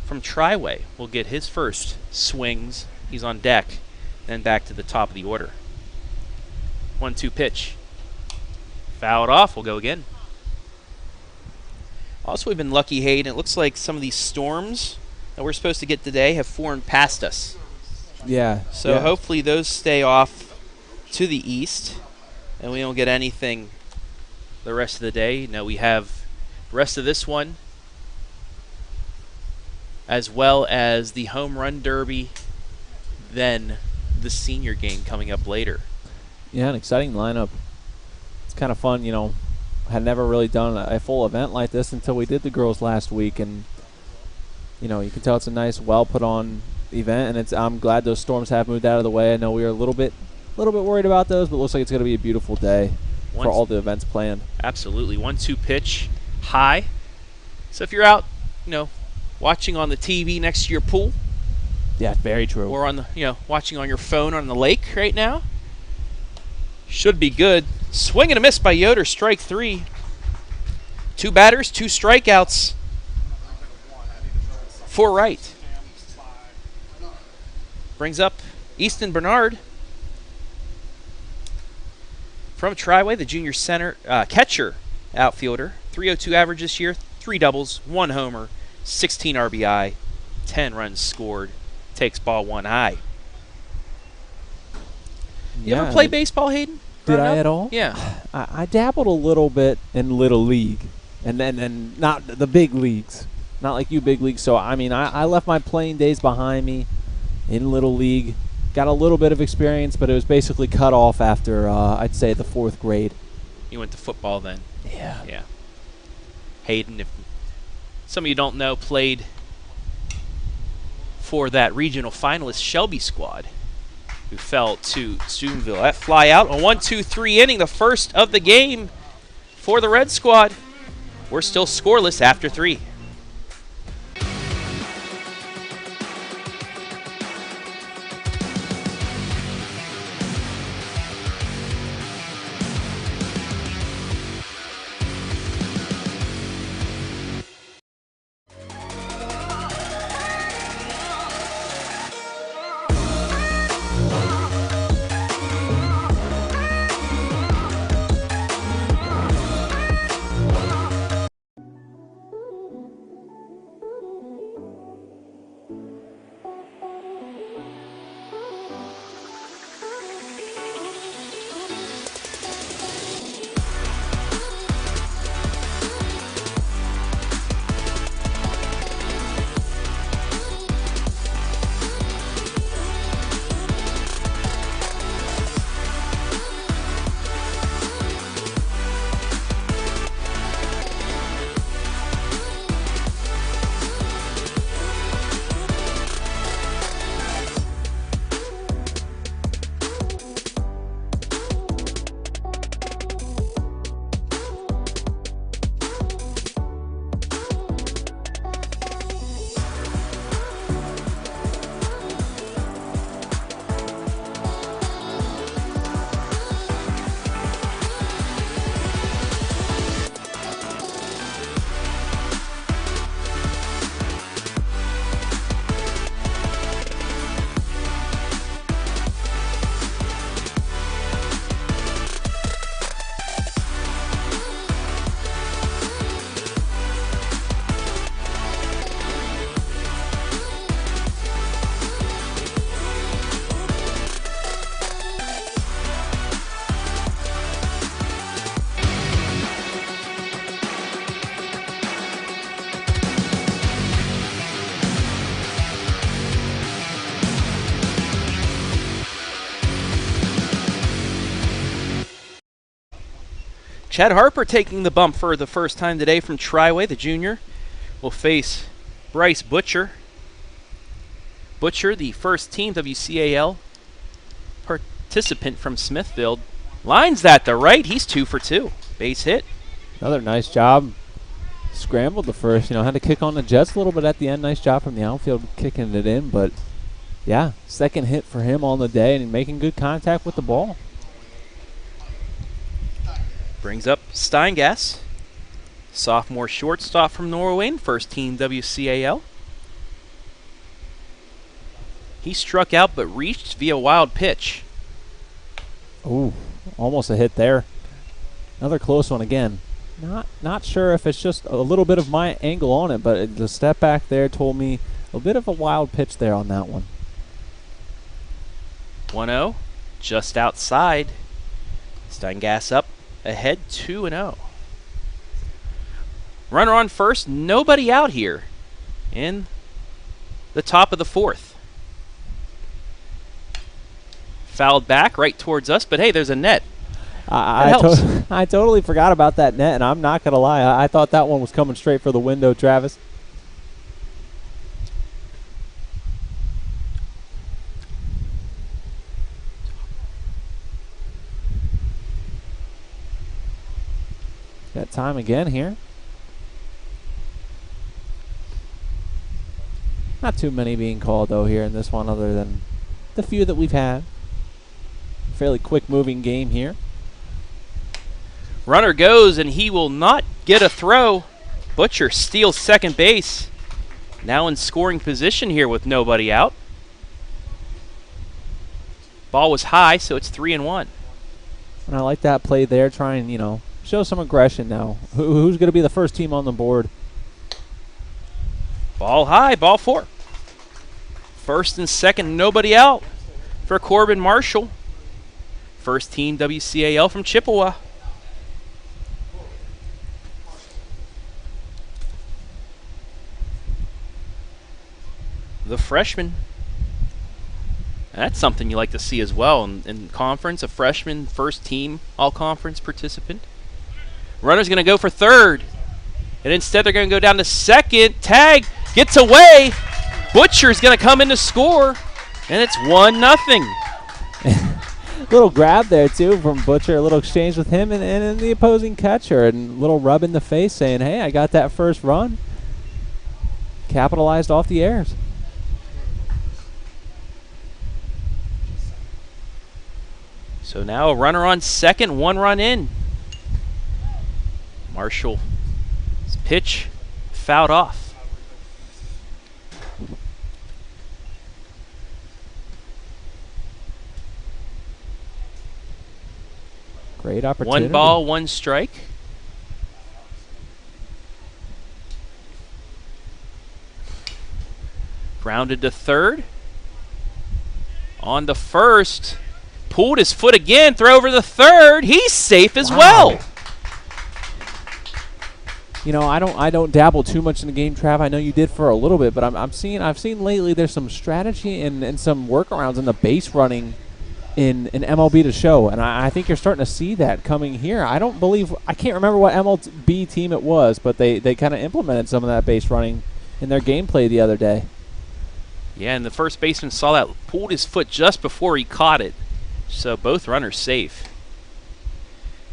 from Triway will get his first swings. He's on deck, then back to the top of the order. 1-2 pitch. Fouled off. We'll go again. Also, we've been lucky, Hayden. It looks like some of these storms that we're supposed to get today have formed past us. Yeah. So hopefully those stay off to the east, and we don't get anything the rest of the day. Now we have the rest of this one, as well as the home run derby, then the senior game coming up later. Yeah, an exciting lineup. It's kind of fun, had never really done a full event like this until we did the girls last week, and you can tell it's a nice, well put on event, and I'm glad those storms have moved out of the way. I know we were a little bit worried about those, but it looks like it's going to be a beautiful day for all the events planned. Absolutely. 1-2 pitch, high. So if you're out, watching on the TV next to your pool, yeah, very true, or on the watching on your phone on the lake right now, should be good. Swing and a miss by Yoder, strike 3. 2 batters, 2 strikeouts for Wright. Brings up Easton Bernard from Triway, the junior center catcher outfielder. 302 average this year, 3 doubles, 1 homer, 16 RBI, 10 runs scored. Takes ball 1 high. You ever play baseball, Hayden? Did I at all? Yeah. I dabbled a little bit in Little League, and then not the big leagues. Not like you big leagues. So, I mean, I left my playing days behind me in Little League. Got a little bit of experience, but it was basically cut off after, I'd say, the 4th grade. You went to football then? Yeah. Yeah. Hayden, if some of you don't know, played for that regional finalist Shelby squad, who fell to Steubenville. That fly out, a 1-2-3 inning, the first of the game for the Red Squad. We're still scoreless after 3. Chad Harper taking the bump for the first time today from Triway, the junior, will face Bryce Butcher. Butcher, the first team WCAL participant from Smithfield, lines that to right. He's 2 for 2. Base hit. Another nice job. Scrambled the first, had to kick on the Jets a little bit at the end. Nice job from the outfield kicking it in, but yeah, second hit for him on the day and making good contact with the ball. Brings up Steingass, sophomore shortstop from Norway, first team WCAL. He struck out but reached via wild pitch. Ooh, almost a hit there. Another close one again. Not sure if it's just a little bit of my angle on it, but the step back there told me a bit of a wild pitch there on that one. 1-0, just outside. Steingass up, ahead 2-0. Runner on first, nobody out here in the top of the 4th. Fouled back right towards us, but hey, there's a net. I totally forgot about that net, and I'm not going to lie. I thought that one was coming straight for the window, Travis. Got time again here. Not too many being called, though, here in this one, other than the few that we've had. Fairly quick-moving game here. Runner goes, and he will not get a throw. Butcher steals second base. Now in scoring position here with nobody out. Ball was high, so it's 3-1. And I like that play there, trying, show some aggression now. Who's going to be the first team on the board? Ball high, ball 4. First and second, nobody out for Corbin Marshall. First team WCAL from Chippewa. The freshman. That's something you like to see as well in conference, a freshman first team all-conference participant. Runner's going to go for third. And instead they're going to go down to second. Tag gets away. Butcher's going to come in to score. And it's 1-0. Little grab there, too, from Butcher. A little exchange with him and the opposing catcher. And a little rub in the face saying, hey, I got that first run. Capitalized off the errors. So now a runner on second, 1 run in. Marshall's pitch fouled off. Great opportunity. 1 ball, 1 strike. Grounded to third. On to first. Pulled his foot again, throw over the third. He's safe as well. I don't dabble too much in the game, Trav. I know you did for a little bit, but I've seen lately there's some strategy and some workarounds in the base running in MLB to show, and I think you're starting to see that coming here. I can't remember what MLB team it was, but they kind of implemented some of that base running in their gameplay the other day. Yeah, and the first baseman saw that, pulled his foot just before he caught it. So both runners safe.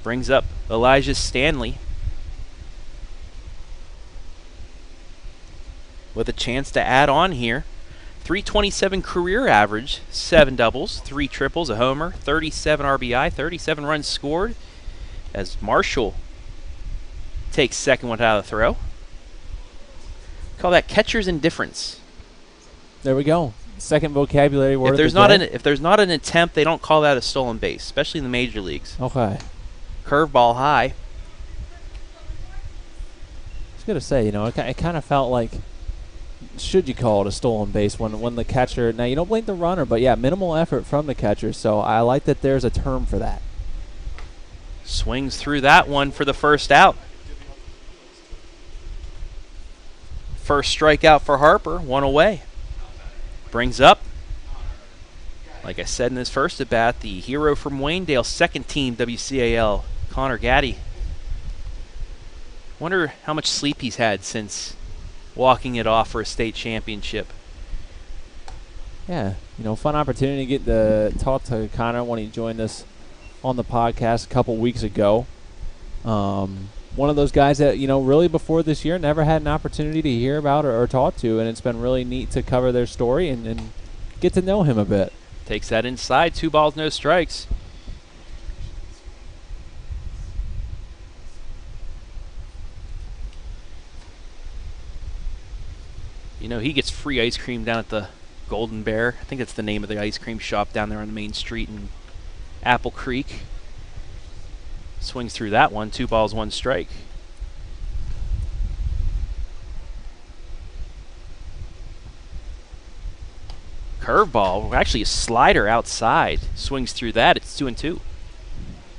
Brings up Elijah Stanley with a chance to add on here. 327 career average, 7 doubles, 3 triples, a homer, 37 RBI, 37 runs scored. As Marshall takes second one out of the throw. Call that catcher's indifference. There we go. Second vocabulary word. If there's not an attempt, they don't call that a stolen base, especially in the major leagues. Okay. Curveball high. I was gonna say, it kind of felt like, should you call it a stolen base when the catcher? Now you don't blame the runner, but yeah, minimal effort from the catcher. So I like that there's a term for that. Swings through that one for the first out. First strikeout for Harper, 1 away. Brings up, like I said in his first at bat, the hero from Waynedale, second team WCAL, Connor Gaddy. Wonder how much sleep he's had since walking it off for a state championship. Yeah, fun opportunity to get to talk to Connor when he joined us on the podcast a couple weeks ago. One of those guys that, really before this year never had an opportunity to hear about or talk to, and it's been really neat to cover their story and get to know him a bit. Takes that inside, 2 balls, no strikes. He gets free ice cream down at the Golden Bear. I think that's the name of the ice cream shop down there on the main street in Apple Creek. Swings through that one, 2 balls, 1 strike. Curveball, actually a slider outside. Swings through that, it's 2-2.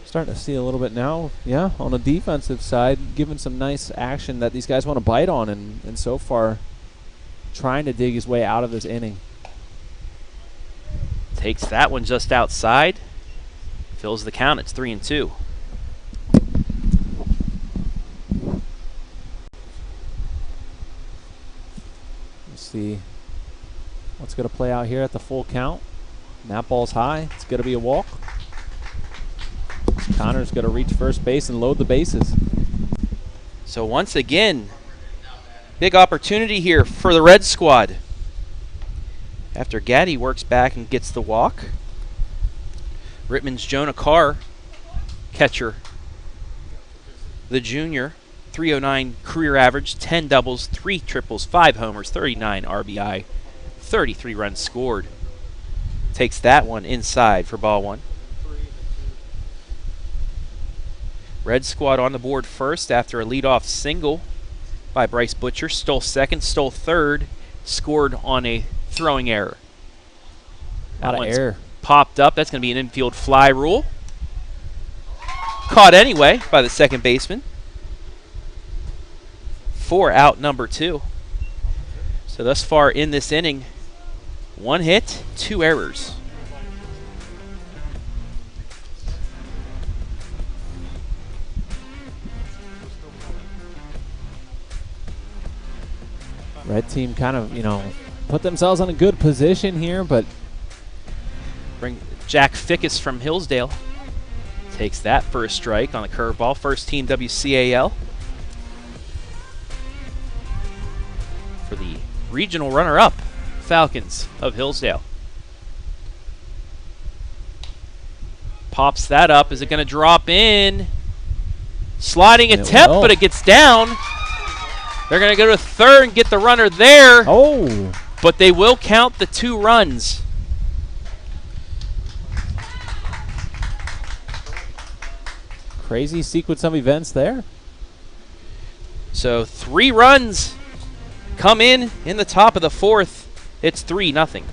Starting to see a little bit now, yeah, on the defensive side, giving some nice action that these guys want to bite on, and so far trying to dig his way out of this inning. Takes that one just outside. Fills the count, it's 3-2. See what's going to play out here at the full count. And that ball's high. It's going to be a walk. Connor's going to reach first base and load the bases. So once again, big opportunity here for the Red Squad. After Gaddy works back and gets the walk. Rittman's Jonah Carr, catcher, the junior, .309 career average, 10 doubles, 3 triples, 5 homers, 39 RBI, 33 runs scored. Takes that one inside for ball one. Red squad on the board first after a leadoff single by Bryce Butcher. Stole second, stole third, scored on a throwing error. That one's error. Popped up. That's going to be an infield fly rule. Caught anyway by the second baseman. 4 out, number 2. So thus far in this inning, 1 hit, 2 errors. Red team kind of, put themselves in a good position here, but bring Jack Fickus from Hillsdale. Takes that for a strike on the curveball. First team WCAL. For the regional runner-up, Falcons of Hillsdale. Pops that up. Is it going to drop in? Sliding attempt, but it gets down. They're going to go to third and get the runner there. Oh. But they will count the 2 runs. Crazy sequence of events there. So 3 runs come in the top of the 4th. It's 3-0.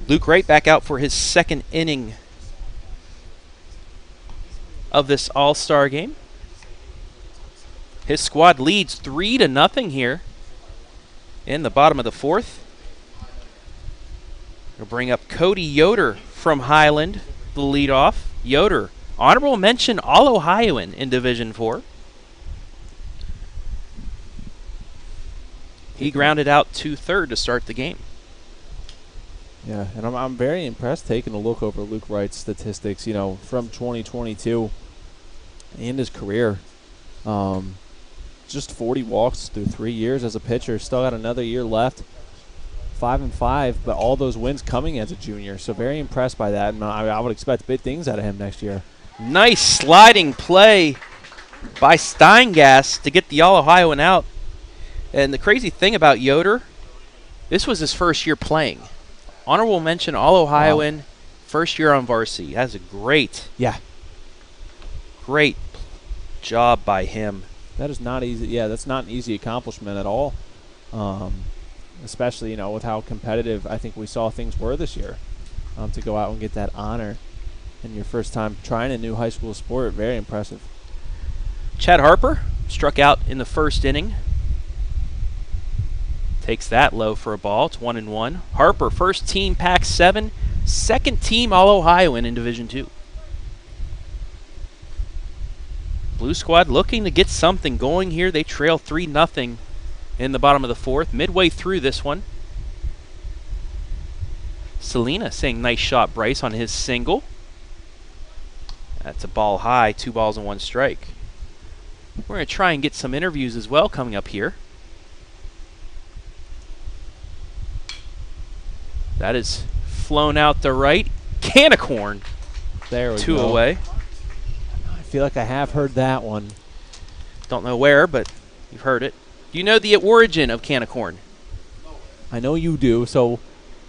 Luke Wright back out for his 2nd inning of this All-Star game. His squad leads 3-0 here in the bottom of the 4th. We'll bring up Cody Yoder from Highland, the leadoff. Yoder, honorable mention All-Ohioan in Division 4. He grounded out to third to start the game. Yeah, and I'm very impressed taking a look over Luke Wright's statistics, from 2022 and his career. Just 40 walks through 3 years as a pitcher. Still got another year left. 5-5, but all those wins coming as a junior. So very impressed by that, and I would expect big things out of him next year. Nice sliding play by Steingast to get the All-Ohioan out. And the crazy thing about Yoder, this was his first year playing. Honorable mention All-Ohioan, first year on varsity. That's a great job by him. That is not easy. Yeah, that's not an easy accomplishment at all. Especially, with how competitive I think we saw things were this year. To go out and get that honor in your first time trying a new high school sport, very impressive. Chad Harper struck out in the first inning. Takes that low for a ball. It's 1-1. Harper, first team Pac-7, second team All-Ohioan in Division II. Blue Squad looking to get something going here. They trail 3-0 in the bottom of the fourth. Midway through this one. Selena saying nice shot, Bryce, on his single. That's a ball high, 2 balls and 1 strike. We're going to try and get some interviews as well coming up here. That is flown out the right. Can of corn. There we 2 go. away. I feel like I have heard that one. Don't know where, but you've heard it. Do you know the origin of can of corn? I know you do, so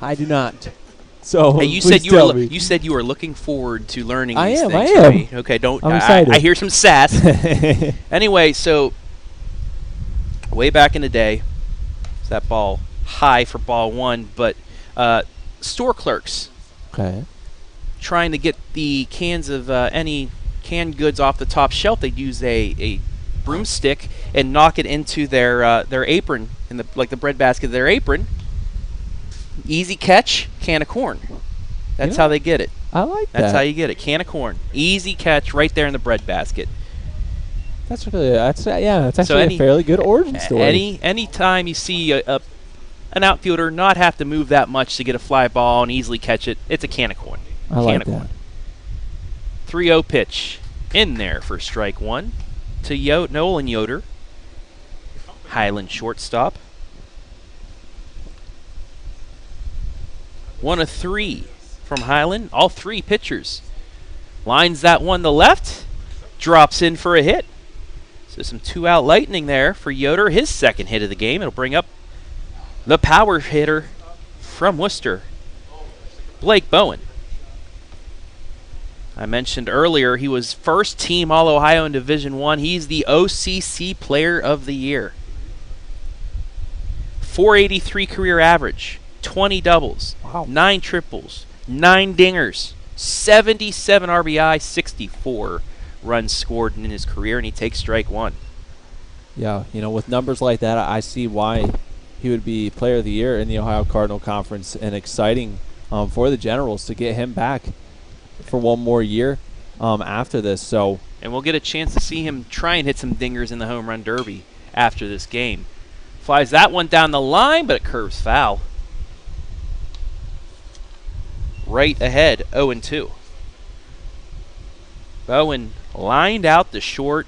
I do not. So hey, you said you were looking forward to learning these things. I from am. me. Okay, don't. I'm excited. I hear some sass. Anyway, so way back in the day, it's that ball high for ball 1, but store clerks trying to get the cans of any canned goods off the top shelf, they'd use a broomstick and knock it into their apron, in the bread basket of their apron. Easy catch, can of corn. That's how they get it. I like that. That's how you get it. Can of corn. Easy catch right there in the bread basket. That's actually a fairly good origin story. Any time you see an outfielder not have to move that much to get a fly ball and easily catch it, it's a can of corn. I like that. 3-0 pitch in there for strike 1 to Nolan Yoder. Highland shortstop. 1-3 from Highland. All 3 pitchers. Lines that one to left. Drops in for a hit. So some 2-out lightning there for Yoder. His second hit of the game. It'll bring up the power hitter from Wooster, Blake Bowen. I mentioned earlier he was first team All-Ohio in Division I. He's the OCC Player of the Year. 483 career average, 20 doubles, 9 triples, 9 dingers, 77 RBI, 64 runs scored in his career, and he takes strike 1. Yeah, with numbers like that, I see why he would be Player of the Year in the Ohio Cardinal Conference, and exciting for the Generals to get him back for one more year after this. And we'll get a chance to see him try and hit some dingers in the home run derby after this game. Flies that one down the line, but it curves foul. Right ahead, 0-2. Bowen lined out the short,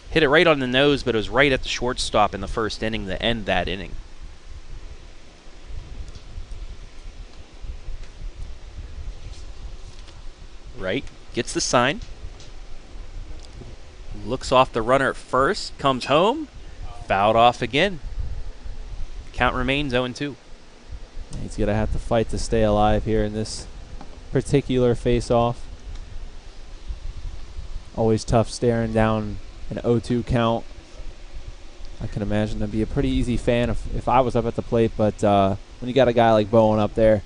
hit it right on the nose, but it was right at the shortstop in the first inning to end that inning. Right, gets the sign. Looks off the runner at first, comes home, fouled off again. Count remains 0-2. He's going to have to fight to stay alive here in this particular face-off. Always tough staring down an 0-2 count. I can imagine that'd be a pretty easy fan if I was up at the plate, but when you got a guy like Bowen up there,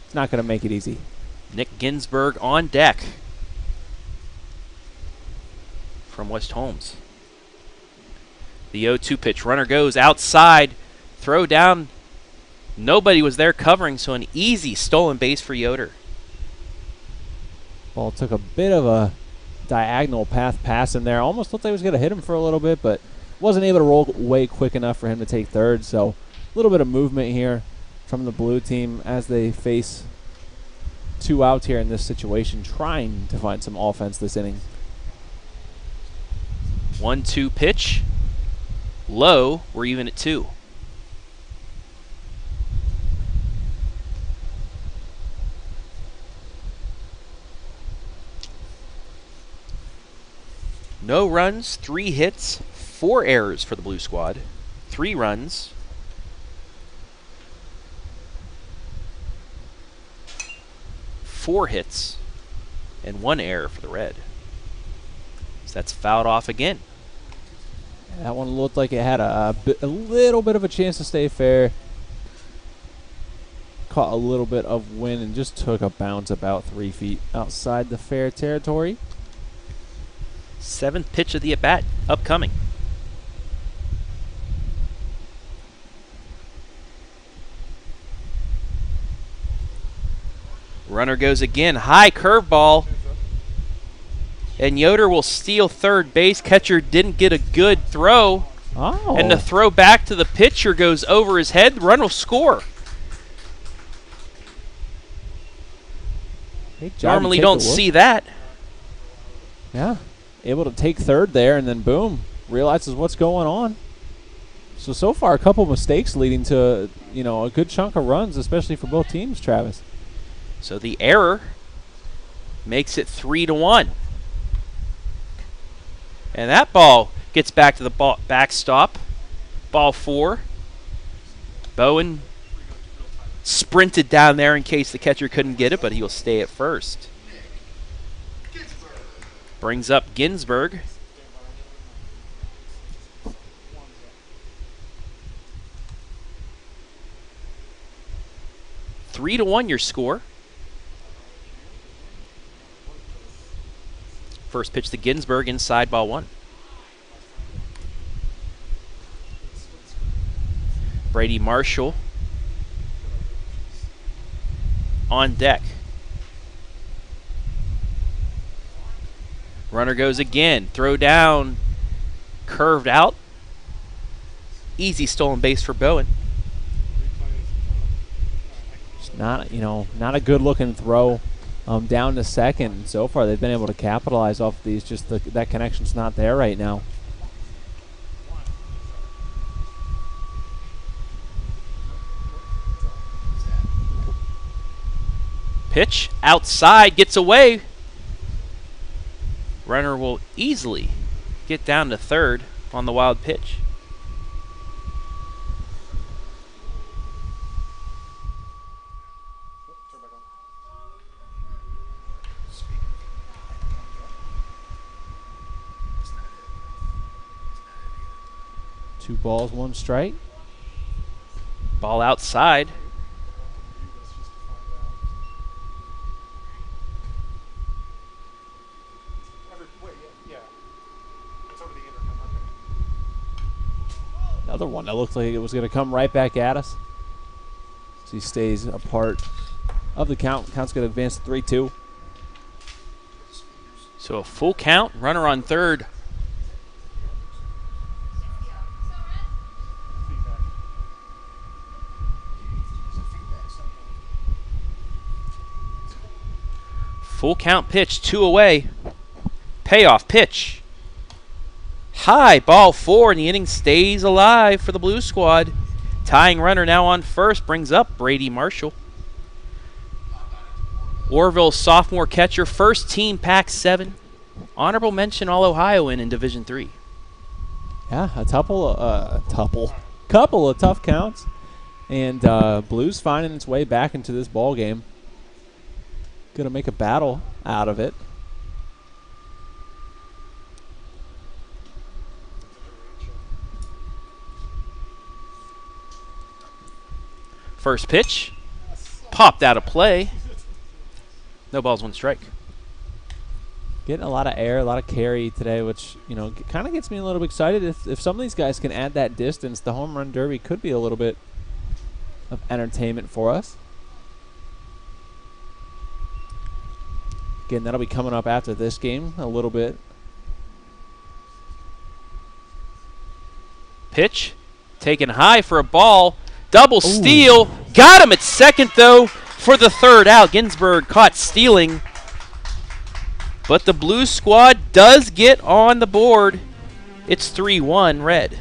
it's not going to make it easy. Nick Ginsburg on deck from Wayne-Holmes. The 0-2 pitch. Runner goes outside. Throw down. Nobody was there covering, so an easy stolen base for Yoder. Ball took a bit of a diagonal path pass in there. Almost looked like he was going to hit him for a little bit, but wasn't able to roll away quick enough for him to take third. So a little bit of movement here from the blue team as they face 2 outs here in this situation, trying to find some offense this inning. 1-2 pitch. Low. We're even at 2. No runs, 3 hits, 4 errors for the Blue Squad. 3 runs. Four hits and 1 error for the Red. So that's fouled off again. That one looked like it had a little bit of a chance to stay fair. Caught a little bit of wind and just took a bounce about 3 feet outside the fair territory. 7th pitch of the at-bat upcoming. Runner goes again. High curveball. And Yoder will steal third base. Catcher didn't get a good throw. Oh. And the throw back to the pitcher goes over his head. The run will score. Normally don't see that. Yeah. Able to take third there, and then boom, realizes what's going on. So far, a couple mistakes leading to, a good chunk of runs, especially for both teams, Travis. So the error makes it 3-1. And that ball gets back to the backstop. Ball 4. Bowen sprinted down there in case the catcher couldn't get it, but he'll stay at first. Brings up Ginsburg. Three to 1 your score. First pitch to Ginsburg, inside, ball 1. Brady Marshall on deck. Runner goes again. Throw down, curved out. Easy stolen base for Bowen. It's not a good looking throw down to second. So far, they've been able to capitalize off of these. Just that connection's not there right now. Pitch outside, gets away. Runner will easily get down to third on the wild pitch. Two balls, one strike. Ball outside. Another one that looked like it was going to come right back at us. So he stays a part of the count. Count's going to advance to 3-2. So a full count, runner on third. Full count pitch, 2 away. Payoff pitch. High, ball 4, and the inning stays alive for the Blue Squad. Tying runner now on first brings up Brady Marshall. Orville sophomore catcher, first team Pac-7. Honorable mention All-Ohioan in Division III. Yeah, couple of tough counts. And Blues finding its way back into this ball game. Going to make a battle out of it. First pitch, popped out of play. No balls, 1 strike. Getting a lot of air, a lot of carry today, which, kind of gets me a little bit excited. If some of these guys can add that distance, the home run derby could be a little bit of entertainment for us. Again, that'll be coming up after this game a little bit. Pitch, taken high for a ball. Double steal. Got him at second, though, for the third out. Ginsburg caught stealing. But the Blue Squad does get on the board. It's 3-1 Red.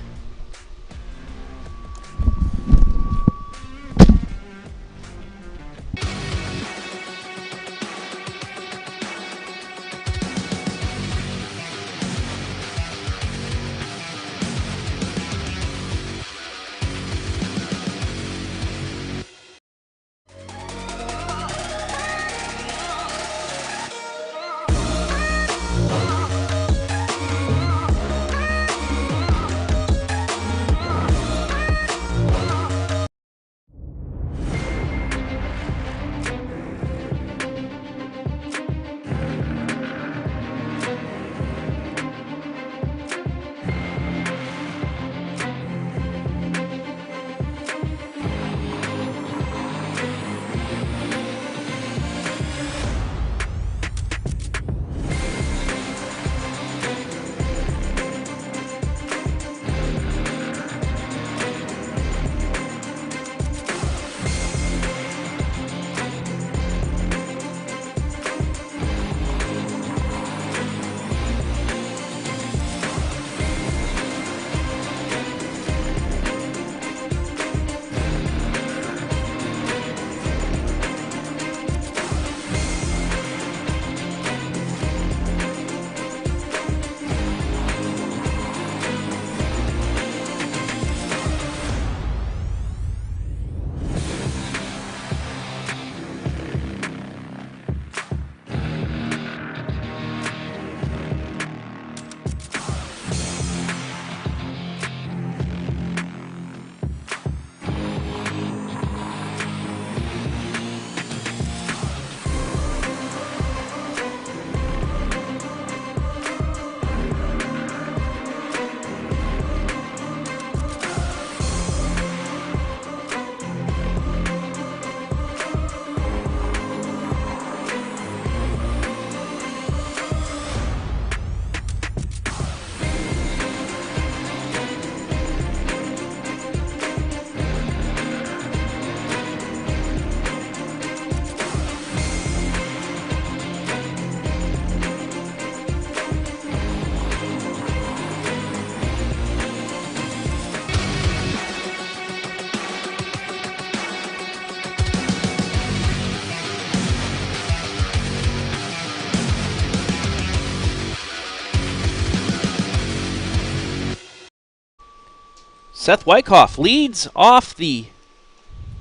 Seth Wyckoff leads off the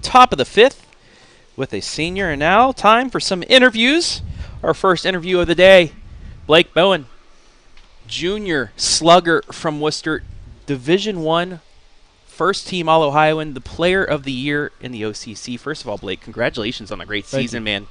top of the 5th with a senior. And now time for some interviews. Our first interview of the day, Blake Bowen, junior slugger from Wooster, Division I, first-team All-Ohioan, the player of the year in the OCC. First of all, Blake, congratulations on a great season, man.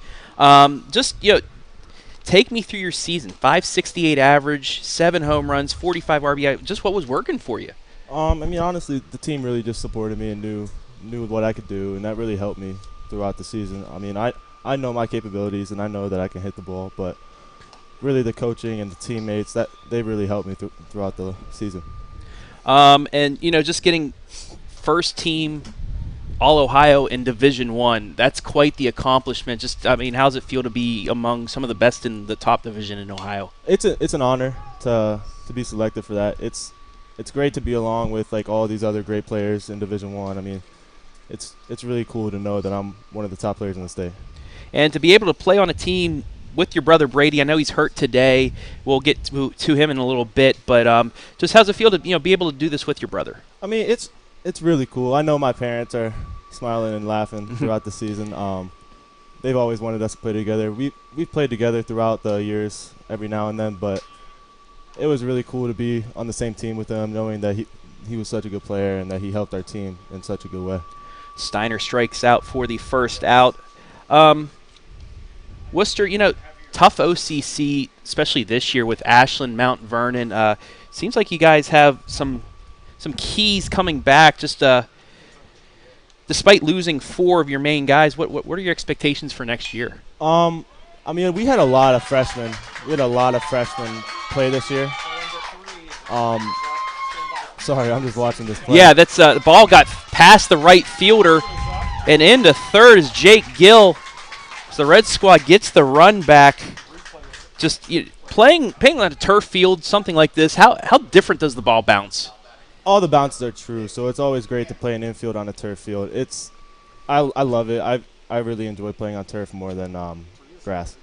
Take me through your season. 568 average, 7 home runs, 45 RBI. Just what was working for you? Honestly, the team really just supported me and knew what I could do, and that really helped me throughout the season. I know my capabilities, and I know that I can hit the ball, but really the coaching and the teammates, that they really helped me throughout the season. Just getting first-team All-Ohio in Division I, that's quite the accomplishment. How's it feel to be among some of the best in the top division in Ohio? It's an honor to be selected for that. It's great to be along with all these other great players in Division I. It's really cool to know that I'm one of the top players in the state. And to be able to play on a team with your brother Brady, I know he's hurt today. We'll get to him in a little bit, but just how's it feel to be able to do this with your brother? It's really cool. I know my parents are smiling and laughing throughout the season. They've always wanted us to play together. We've played together throughout the years every now and then, but it was really cool to be on the same team with him, knowing that he was such a good player and that he helped our team in such a good way. Steiner strikes out for the first out. Wooster, tough OCC, especially this year with Ashland, Mount Vernon. Seems like you guys have some keys coming back. Just despite losing 4 of your main guys, what are your expectations for next year? We had a lot of freshmen. We had a lot of freshmen play this year. Sorry, I'm just watching this play. Yeah, that's the ball got past the right fielder and into third is Jake Gill. So the Red Squad gets the run back. Just playing on a turf field, something like this, how different does the ball bounce? All the bounces are true, so it's always great to play an infield on a turf field. I love it. I really enjoy playing on turf more than grass.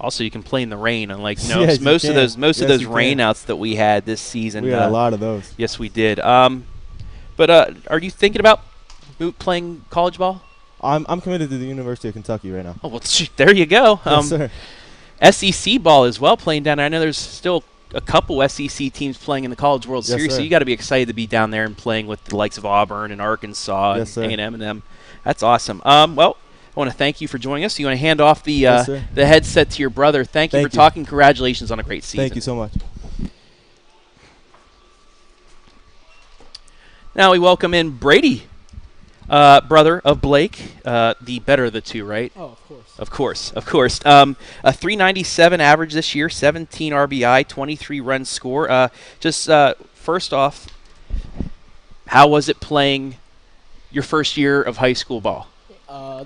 Also, you can play in the rain, unlike Yes, most of those you rainouts that we had this season. We had a lot of those. Yes, we did. But are you thinking about playing college ball? I'm committed to the University of Kentucky right now. Oh, well, there you go. Yes, sir. SEC ball as well playing down there. I know there's still a couple SEC teams playing in the College World Series, so you got to be excited to be down there and playing with the likes of Auburn and Arkansas and A&M and them. That's awesome. Well, I want to thank you for joining us. You want to hand off the headset to your brother. Thank you for talking. Congratulations on a great season. Thank you so much. Now we welcome in Brady, brother of Blake, the better of the two, right? Oh, of course. Of course. A 397 average this year, 17 RBI, 23 run score. First off, how was it playing your first year of high school ball?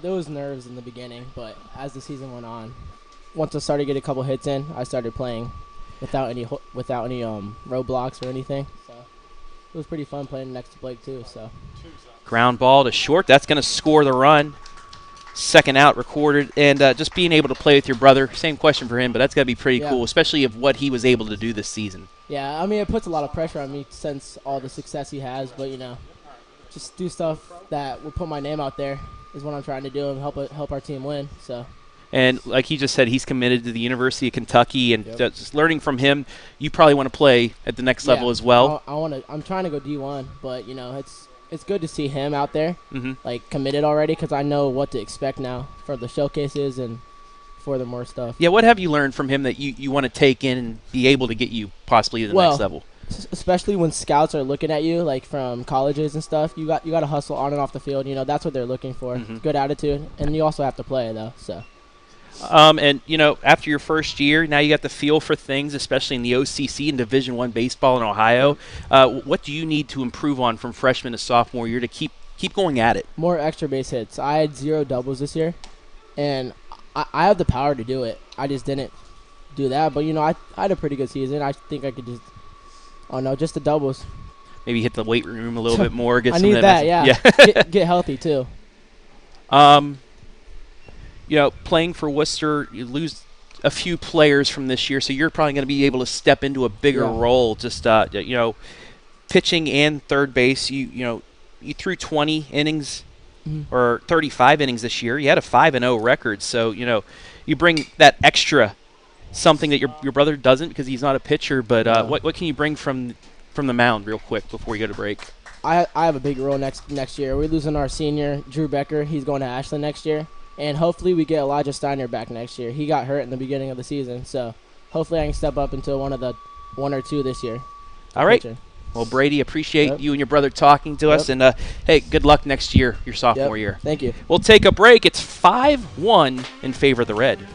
There was nerves in the beginning, but as the season went on, once I started getting a couple hits in, I started playing without any roadblocks or anything. So it was pretty fun playing next to Blake too. So ground ball to short. That's going to score the run. Second out recorded, and just being able to play with your brother. Same question for him, but that's got to be pretty cool, especially of what he was able to do this season. Yeah, it puts a lot of pressure on me since all the success he has, but just do stuff that will put my name out there is what I'm trying to do and help our team win. So. And like he just said, he's committed to the University of Kentucky, and just learning from him, you probably want to play at the next level as well. I'm trying to go D1, but it's good to see him out there, committed already, because I know what to expect now for the showcases and for the more stuff. Yeah, what have you learned from him that you want to take in and be able to get you possibly to the next level? Especially when scouts are looking at you, like from colleges and stuff, you got to hustle on and off the field. That's what they're looking for. Good attitude, and you also have to play though. So. After your first year, now you got the feel for things, especially in the OCC and Division I baseball in Ohio. What do you need to improve on from freshman to sophomore year to keep going at it? More extra base hits. I had 0 doubles this year, and I have the power to do it. I just didn't do that. But I had a pretty good season. I think I could just the doubles. Maybe hit the weight room a little bit more. I need that. Yeah. Get healthy too. Playing for Wooster, you lose a few players from this year, so you're probably going to be able to step into a bigger role. Just, pitching and third base. You threw 20 innings or 35 innings this year. You had a 5-0 record, so you bring that extra something that your brother doesn't because he's not a pitcher. But what can you bring from the mound real quick before we go to break? I have a big role next year. We're losing our senior, Drew Becker. He's going to Ashland next year. And hopefully we get Elijah Steiner back next year. He got hurt in the beginning of the season. So hopefully I can step up into one or two this year. All right. Pitcher. Well, Brady, appreciate you and your brother talking to us. And, hey, good luck next year, your sophomore year. Thank you. We'll take a break. It's 5-1 in favor of the Red.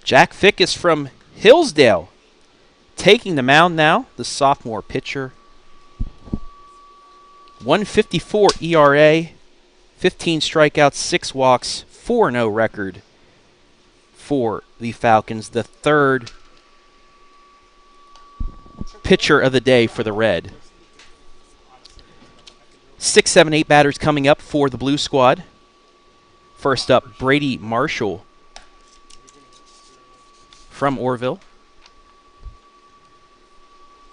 Jack Fickus from Hillsdale taking the mound now, the sophomore pitcher. 1.54 ERA, 15 strikeouts, 6 walks, 4-0 record for the Falcons. The third pitcher of the day for the Red. 6, 7, 8 batters coming up for the Blue Squad. First up, Brady Marshall from Orville.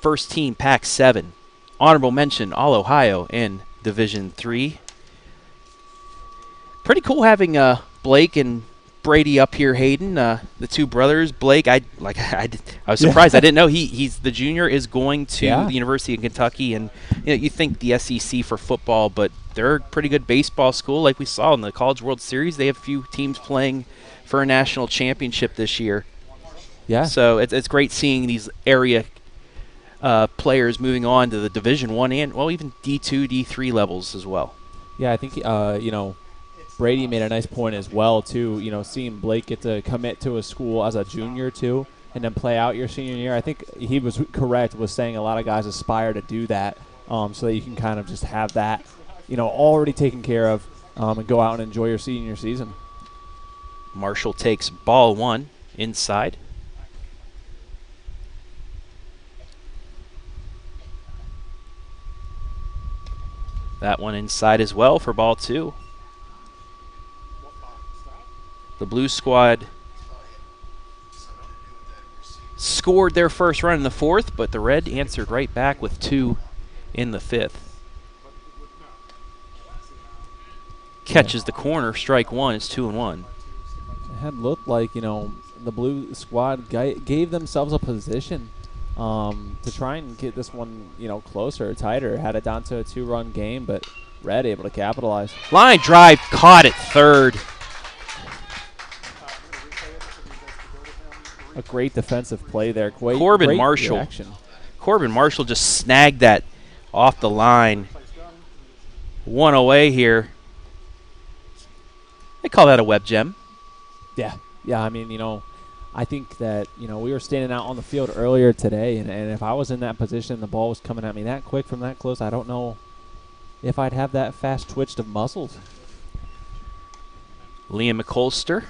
First team, Pac 7. Honorable mention, All-Ohio in Division 3. Pretty cool having Blake and Brady up here, Hayden. The two brothers. Blake, I was surprised. I didn't know he's the junior is going to the University of Kentucky, and you think the SEC for football, but they're a pretty good baseball school. Like we saw in the College World Series, they have a few teams playing for a national championship this year. Yeah. So it's great seeing these area players moving on to the Division I and even D2, D3 levels as well. Yeah, I think Brady made a nice point as well too. Seeing Blake get to commit to a school as a junior too, and then play out your senior year. I think he was correct with saying a lot of guys aspire to do that, so that you can kind of just have that, already taken care of, and go out and enjoy your senior season. Marshall takes ball 1 inside. That one inside as well for ball 2. The Blue Squad scored their first run in the 4th, but the Red answered right back with 2 in the 5th. Catches the corner, strike 1, it's 2-1. It had looked like, the Blue Squad gave themselves a position to try and get this one, closer, tighter. Had it down to a 2-run game, but Red able to capitalize. Line drive caught at third. A great defensive play there. Corbin Marshall. Reaction. Corbin Marshall just snagged that off the line. 1 away here. They call that a web gem. Yeah. Yeah, I mean, I think that, we were standing out on the field earlier today, and if I was in that position, the ball was coming at me that quick from that close, I don't know if I'd have that fast twitched of muscles. Liam McColster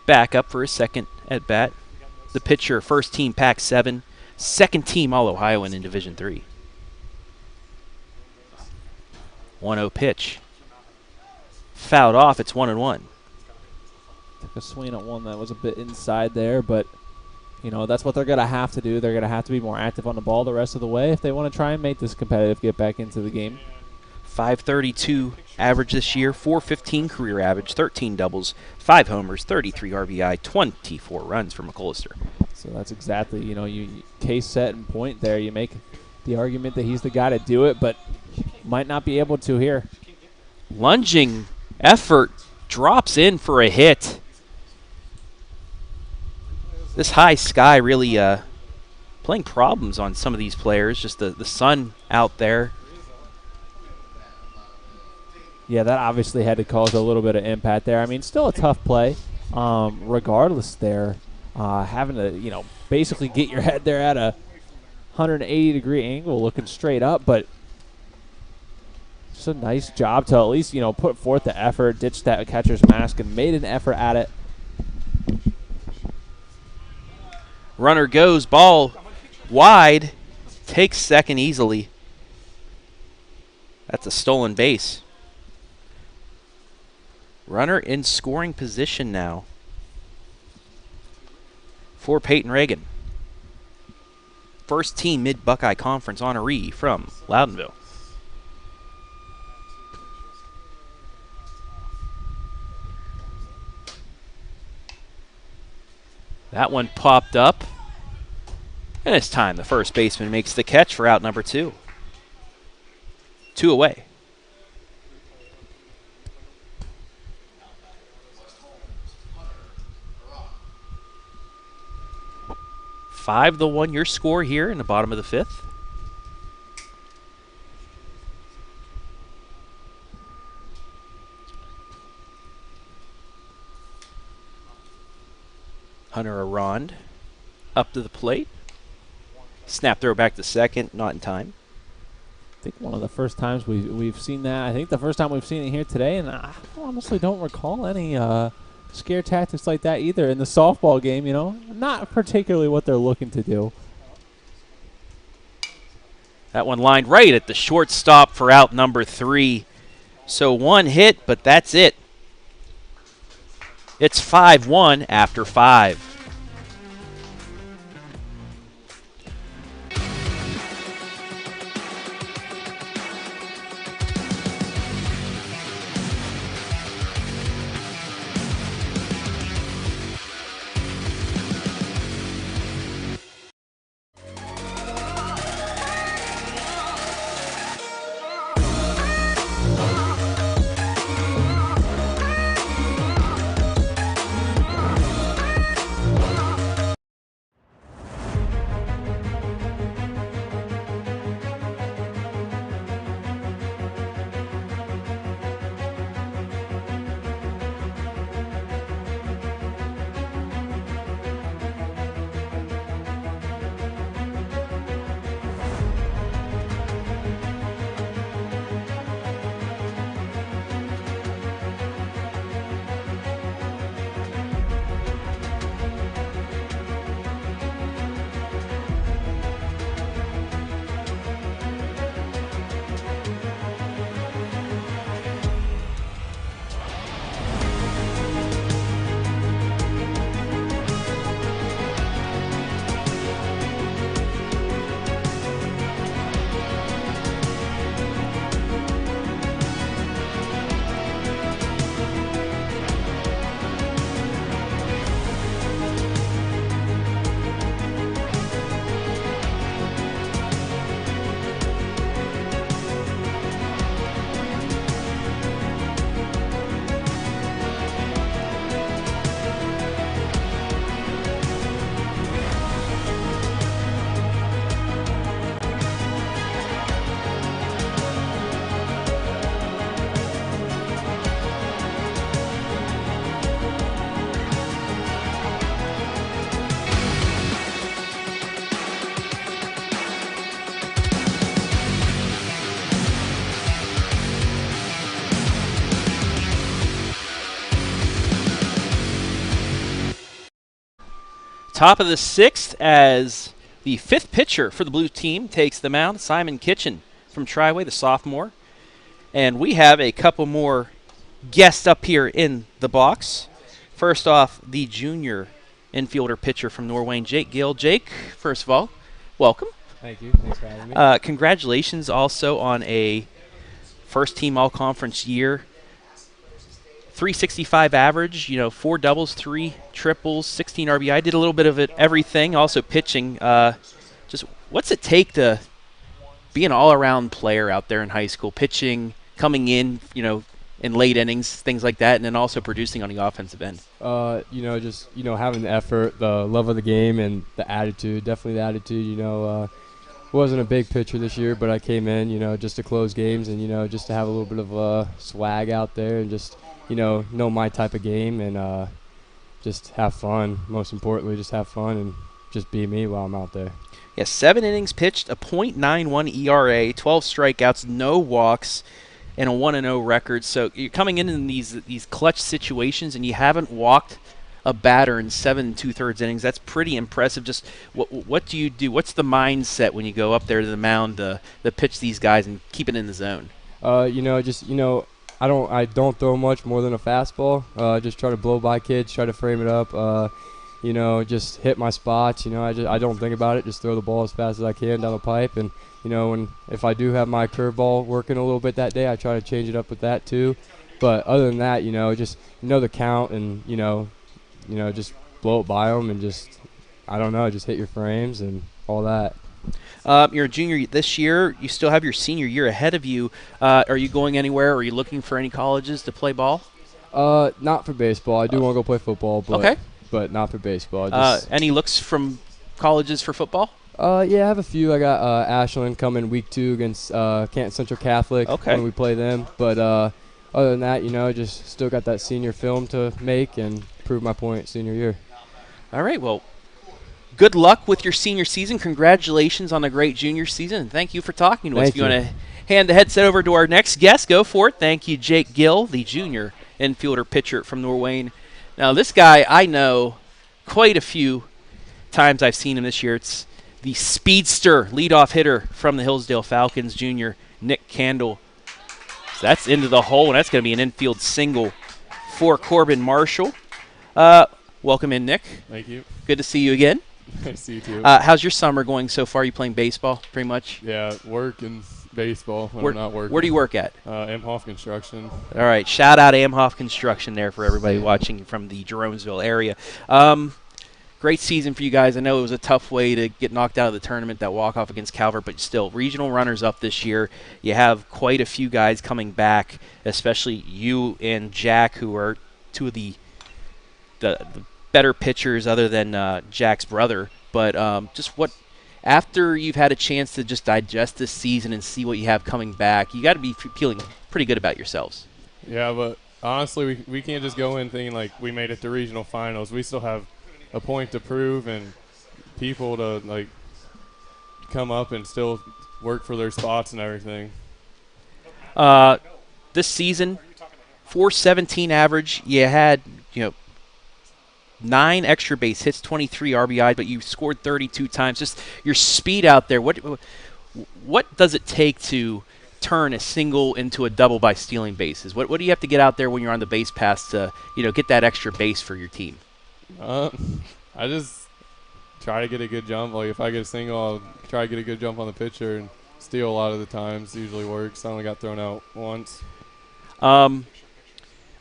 back up for his second at bat. The pitcher, first team Pac 7, second team All-Ohioan in Division 3. 1-0 pitch. fouled off. It's 1-1. Took a swing at one that was a bit inside there, but you know, that's what they're going to have to do. They're going to have to be more active on the ball the rest of the way if they want to try and make this competitive, get back into the game. 532 average this year, 415 career average, 13 doubles, 5 homers, 33 RBI, 24 runs for McCollister. So that's exactly, you know, you case, set, and point there. You make the argument that he's the guy to do it, but might not be able to here. Lunging effort, drops in for a hit. This high sky really playing problems on some of these players, just the sun out there. Yeah, that obviously had to cause a little bit of impact there. I mean, still a tough play. Regardless there, having to, you know, basically get your head there at a 180-degree angle looking straight up, but just a nice job to at least, you know, put forth the effort, ditch that catcher's mask, and made an effort at it. Runner goes, ball wide, takes second easily. That's a stolen base. Runner in scoring position now for Peyton Reagan. First team Mid-Buckeye Conference honoree from Loudonville. That one popped up. And it's time the first baseman makes the catch for out number 2. 2 away. Five the 1 your score here in the bottom of the 5th. Hunter Arond up to the plate. Snap throw back to second, not in time. I think one of the first times we've seen that. I think the first time we've seen it here today, and I honestly don't recall any scare tactics like that either in the softball game, you know. Not particularly what they're looking to do. That one lined right at the shortstop for out number 3. So 1 hit, but that's it. It's 5-1 after 5. Top of the 6th as the 5th pitcher for the blue team takes the mound, Simon Kitchen from Triway, the sophomore. And we have a couple more guests up here in the box. First off, the junior infielder pitcher from Norwayne, Jake Gill. Jake, first of all, welcome. Thank you. Thanks for having me. Congratulations also on a first-team all-conference year. 365 average, 4 doubles, 3 triples, 16 RBI. Did a little bit of it, everything, also pitching. Just what's it take to be an all-around player out there in high school, pitching, coming in, in late innings, things like that, and then also producing on the offensive end? Just having the effort, the love of the game, and the attitude. Definitely the attitude. Wasn't a big pitcher this year, but I came in, just to close games and just to have a little bit of swag out there and just know my type of game and just have fun. Most importantly, just have fun and just be me while I'm out there. Yeah, 7 innings pitched, a .91 ERA, 12 strikeouts, no walks, and a 1-0 record. So you're coming in these clutch situations, and you haven't walked a batter in 7 2/3 innings. That's pretty impressive. Just what do you do? What's the mindset when you go up there to the mound to pitch these guys and keep it in the zone? I don't throw much more than a fastball. Just try to blow by kids, try to frame it up. Just hit my spots. I don't think about it. Just throw the ball as fast as I can down the pipe. And if I do have my curveball working a little bit that day, I try to change it up with that too. But other than that, just the count and just blow it by them and just just hit your frames and all that. You're a junior this year. You still have your senior year ahead of you. Are you going anywhere? Are you looking for any colleges to play ball? Not for baseball. I do want to go play football, but okay. But not for baseball. Any looks from colleges for football? Yeah, I have a few. I got Ashland coming week 2 against Canton Central Catholic when we play them. But other than that, just still got that senior film to make and prove my point senior year. All right, well, good luck with your senior season. Congratulations on a great junior season, and thank you for talking to us. If you want to hand the headset over to our next guest, go for it. Thank you, Jake Gill, the junior infielder pitcher from Norwayne. Now, this guy I know quite a few times. I've seen him this year. It's the speedster leadoff hitter from the Hillsdale Falcons, junior Nick Candle. So that's into the hole, and that's going to be an infield single for Corbin Marshall. Welcome in, Nick. Thank you. Good to see you again. Nice to see you too. How's your summer going so far? You playing baseball pretty much? Yeah, work and baseball when I'm not working. Where do you work at? Amhoff Construction. All right, shout out Amhoff Construction there for everybody watching from the Jeromesville area. Great season for you guys. I know it was a tough way to get knocked out of the tournament, that walk-off against Calvert, but still, regional runners-up this year. You have quite a few guys coming back, especially you and Jack, who are two of the better pitchers other than Jack's brother. But after you've had a chance to just digest this season and see what you have coming back, you got to be feeling pretty good about yourselves. Yeah, but honestly, we can't just go in thinking like we made it to regional finals. We still have a point to prove and people to come up and still work for their spots and everything. This season, .417 average. You had 9 extra base hits, 23 RBI, but you scored 32 times. Just your speed out there. What does it take to turn a single into a double by stealing bases? What do you have to get out there when you're on the base pass to get that extra base for your team? I just try to get a good jump. Like if I get a single, I'll try to get a good jump on the pitcher and steal a lot of the times. It usually works. I only got thrown out once.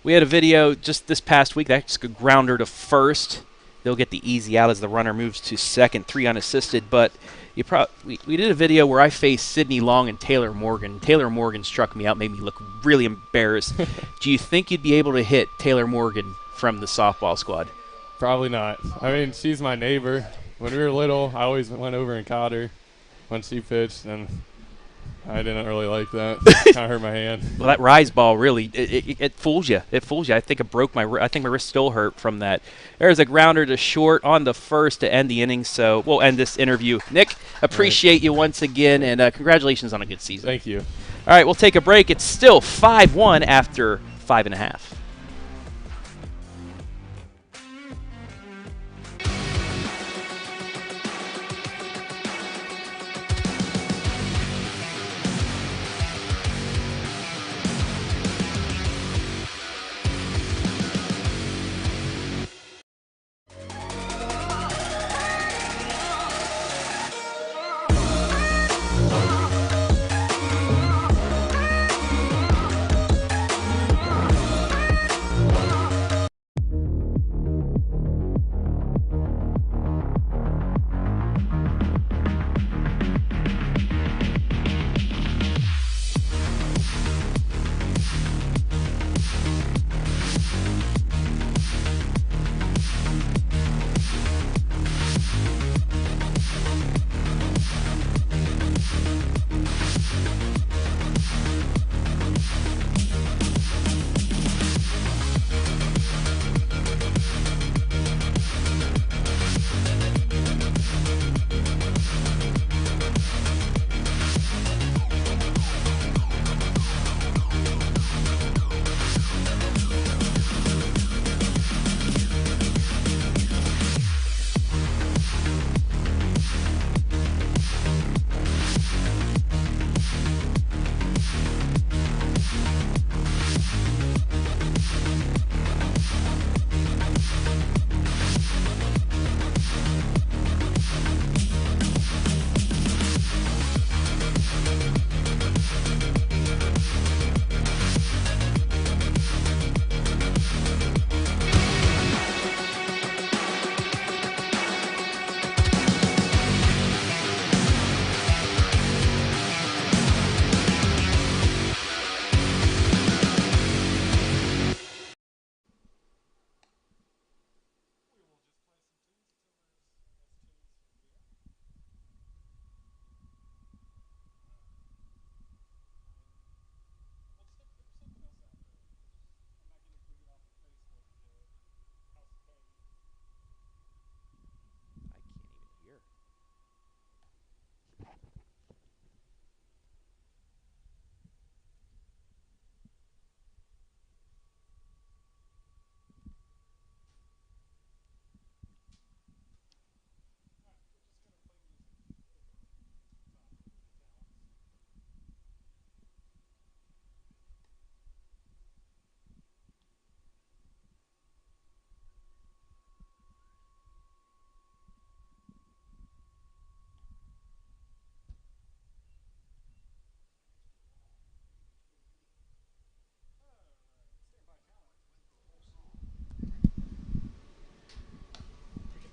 We had a video just this past week. That's a grounder to first. They'll get the easy out as the runner moves to second, 3 unassisted. But we did a video where I faced Sidney Long and Taylor Morgan. Taylor Morgan struck me out, made me look really embarrassed. Do you think you'd be able to hit Taylor Morgan from the softball squad? Probably not. I mean, she's my neighbor. When we were little, I always went over and caught her when she pitched, and I didn't really like that. Kind of hurt my hand. Well, that rise ball really it fools you. It fools you. I think I think my wrist still hurt from that. There's a grounder to short on the first to end the inning. So we'll end this interview. Nick, appreciate you once again, and congratulations on a good season. Thank you. All right, we'll take a break. It's still 5-1 after 5.5.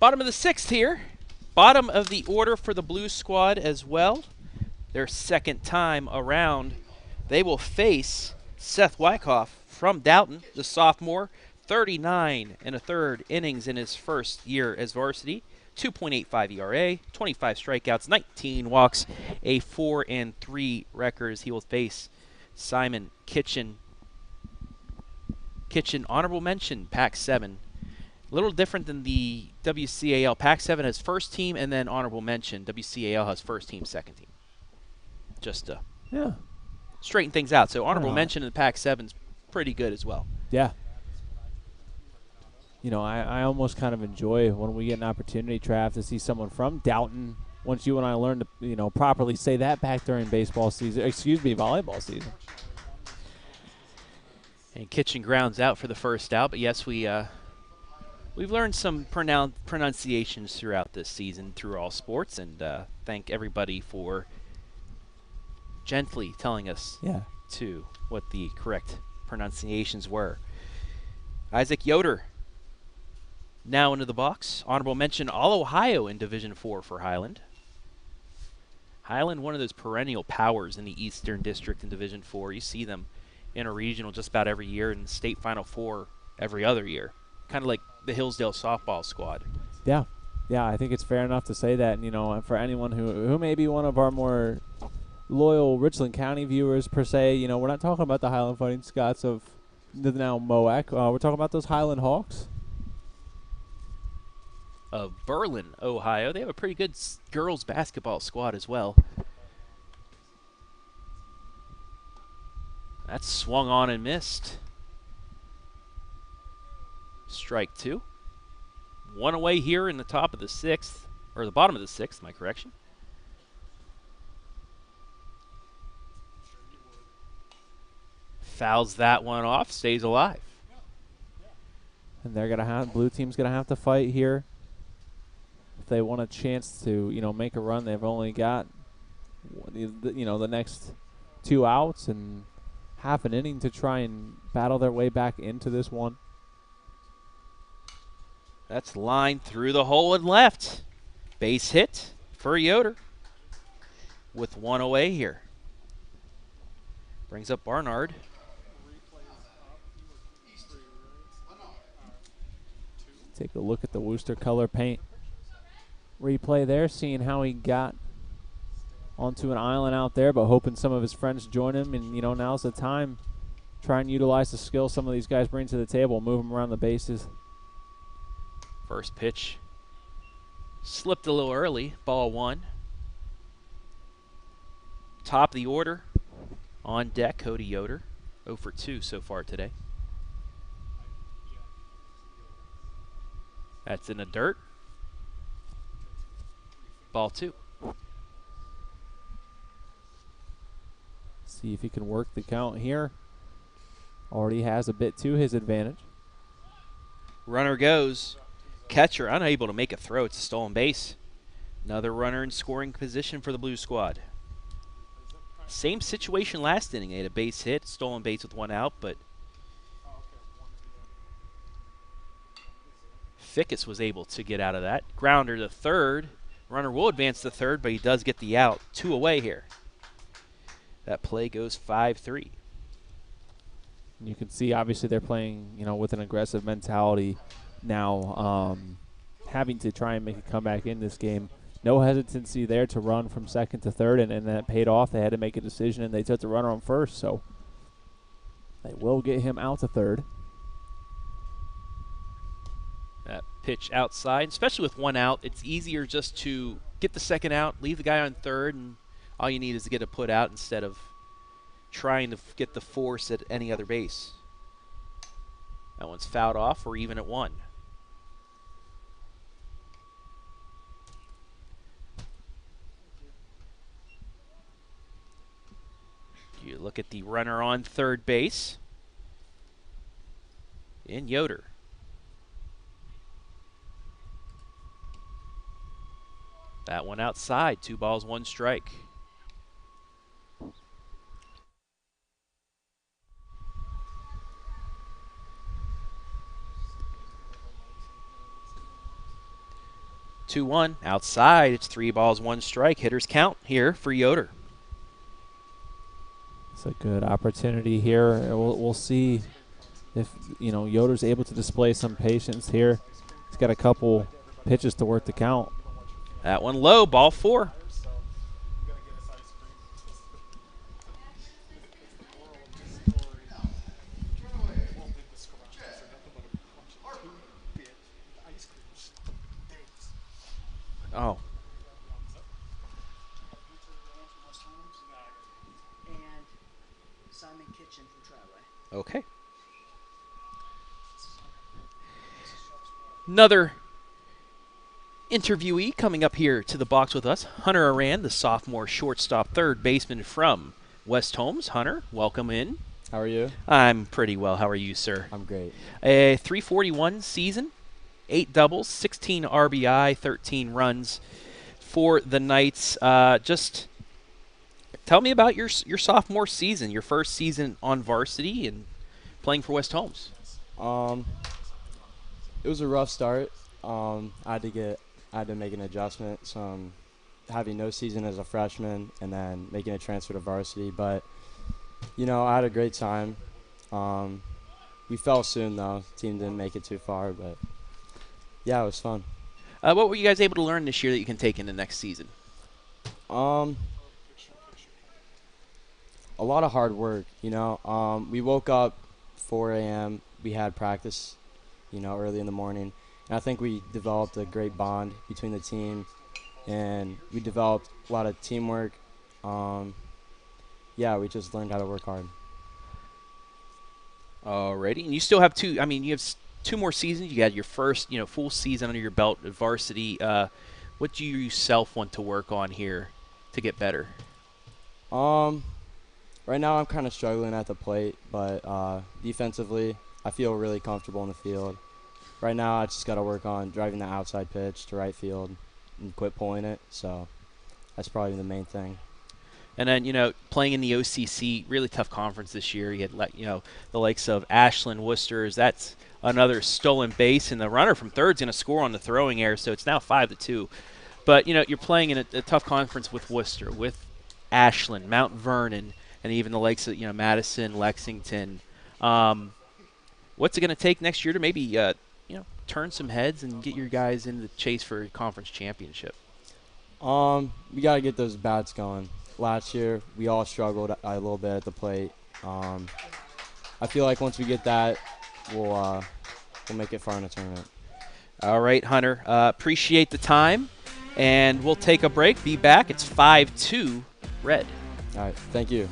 Bottom of the 6th here. Bottom of the order for the Blues squad as well. Their second time around. They will face Seth Wyckoff from Downton, the sophomore. 39 and a third innings in his first year as varsity. 2.85 ERA, 25 strikeouts, 19 walks, a 4-3 record as he will face Simon Kitchen. Kitchen, honorable mention, Pac 7. A little different than the WCAL. Pac 7 has first team and then honorable mention. WCAL has first team, second team. Just to straighten things out. So honorable mention in the Pac 7's pretty good as well. Yeah. You know, I almost kind of enjoy when we get an opportunity, Trav, to see someone from Downton. Once you and I learn to, you know, properly say that back during baseball season, volleyball season. And Kitchen grounds out for the first out. But yes, we've learned some pronunciations throughout this season through all sports, and thank everybody for gently telling us to what the correct pronunciations were. Isaac Yoder now into the box. Honorable mention, All Ohio in Division 4 for Highland. Highland, one of those perennial powers in the Eastern District in Division 4. You see them in a regional just about every year and state Final Four every other year. Kind of like the Hillsdale softball squad. Yeah. Yeah, I think it's fair enough to say that. And, you know, for anyone who may be one of our more loyal Richland County viewers, per se, you know, we're not talking about the Highland Fighting Scots of the now MOAC. We're talking about those Highland Hawks. Of Berlin, Ohio. They have a pretty good girls basketball squad as well. That's swung on and missed. Strike 2. One away here in the top of the 6th, or the bottom of the 6th, my correction. Fouls that one off, stays alive. And they're blue team's gonna have to fight here. If they want a chance to, you know, make a run, they've only got, you know, the next 2 outs and half an inning to try and battle their way back into this one. That's lined through the hole and left. Base hit for Yoder with one away here. Brings up Barnard. Take a look at the Wooster color paint replay there, seeing how he got onto an island out there, but hoping some of his friends join him. And, you know, now's the time. Try and utilize the skill some of these guys bring to the table, move them around the bases. First pitch slipped a little early, ball 1. Top of the order on deck, Cody Yoder, 0 for 2 so far today. That's in the dirt. Ball 2. See if he can work the count here. Already has a bit to his advantage. Runner goes. Catcher unable to make a throw. It's a stolen base. Another runner in scoring position for the Blue squad. Same situation last inning. They had a base hit, stolen base with 1 out, but Fickus was able to get out of that. Grounder to third. Runner will advance to third, but he does get the out. 2 away here. That play goes 5-3. You can see, obviously, they're playing, you know, with an aggressive mentality now, having to try and make a comeback in this game. No hesitancy there to run from second to third, and that paid off. They had to make a decision, and they took the runner on first, so they will get him out to third. That pitch outside, especially with 1 out, it's easier just to get the second out, leave the guy on third, and all you need is to get a put out instead of trying to get the force at any other base. That one's fouled off. We're even at 1. You look at the runner on third base in Yoder. That one outside. 2 balls, 1 strike. 2-1 outside. It's 3 balls, 1 strike. Hitters count here for Yoder. It's a good opportunity here. We'll see if Yoder's able to display some patience here. He's got a couple pitches to work the count. That one low, ball 4. Oh. Okay. Another interviewee coming up here to the box with us, Hunter Aran, the sophomore shortstop third baseman from Wayne-Holmes. Hunter, welcome in. How are you? I'm pretty well. How are you, sir? I'm great. A 341 season, 8 doubles, 16 RBI, 13 runs for the Knights. Just tell me about your sophomore season, your first season on varsity and playing for Wayne-Holmes. It was a rough start. I had to make an adjustment. So having no season as a freshman and then making a transfer to varsity. But I had a great time. We fell soon though. Team didn't make it too far, but yeah, it was fun. What were you guys able to learn this year that you can take into next season? A lot of hard work. We woke up 4 a.m. We had practice, early in the morning. And I think we developed a great bond between the team, and we developed a lot of teamwork. We just learned how to work hard. Alrighty, and you still have you have 2 more seasons. You got your first, full season under your belt at varsity. What do you yourself want to work on here to get better? Right now I'm kind of struggling at the plate, but defensively, I feel really comfortable in the field. Right now, I just got to work on driving the outside pitch to right field and quit pulling it. So that's probably the main thing. And then, playing in the OCC, really tough conference this year. You had, the likes of Ashland, Worcester. That's another stolen base, and the runner from third's going to score on the throwing error, so it's now 5-2. But, you're playing in a tough conference with Worcester, with Ashland, Mount Vernon, and even the likes of, Madison, Lexington. What's it going to take next year to maybe turn some heads and get your guys in the chase for a conference championship? We got to get those bats going. Last year, we all struggled a little bit at the plate. I feel like once we get that, we'll make it far in the tournament. All right, Hunter. Appreciate the time, and we'll take a break. Be back. It's 5-2 Red. All right, thank you.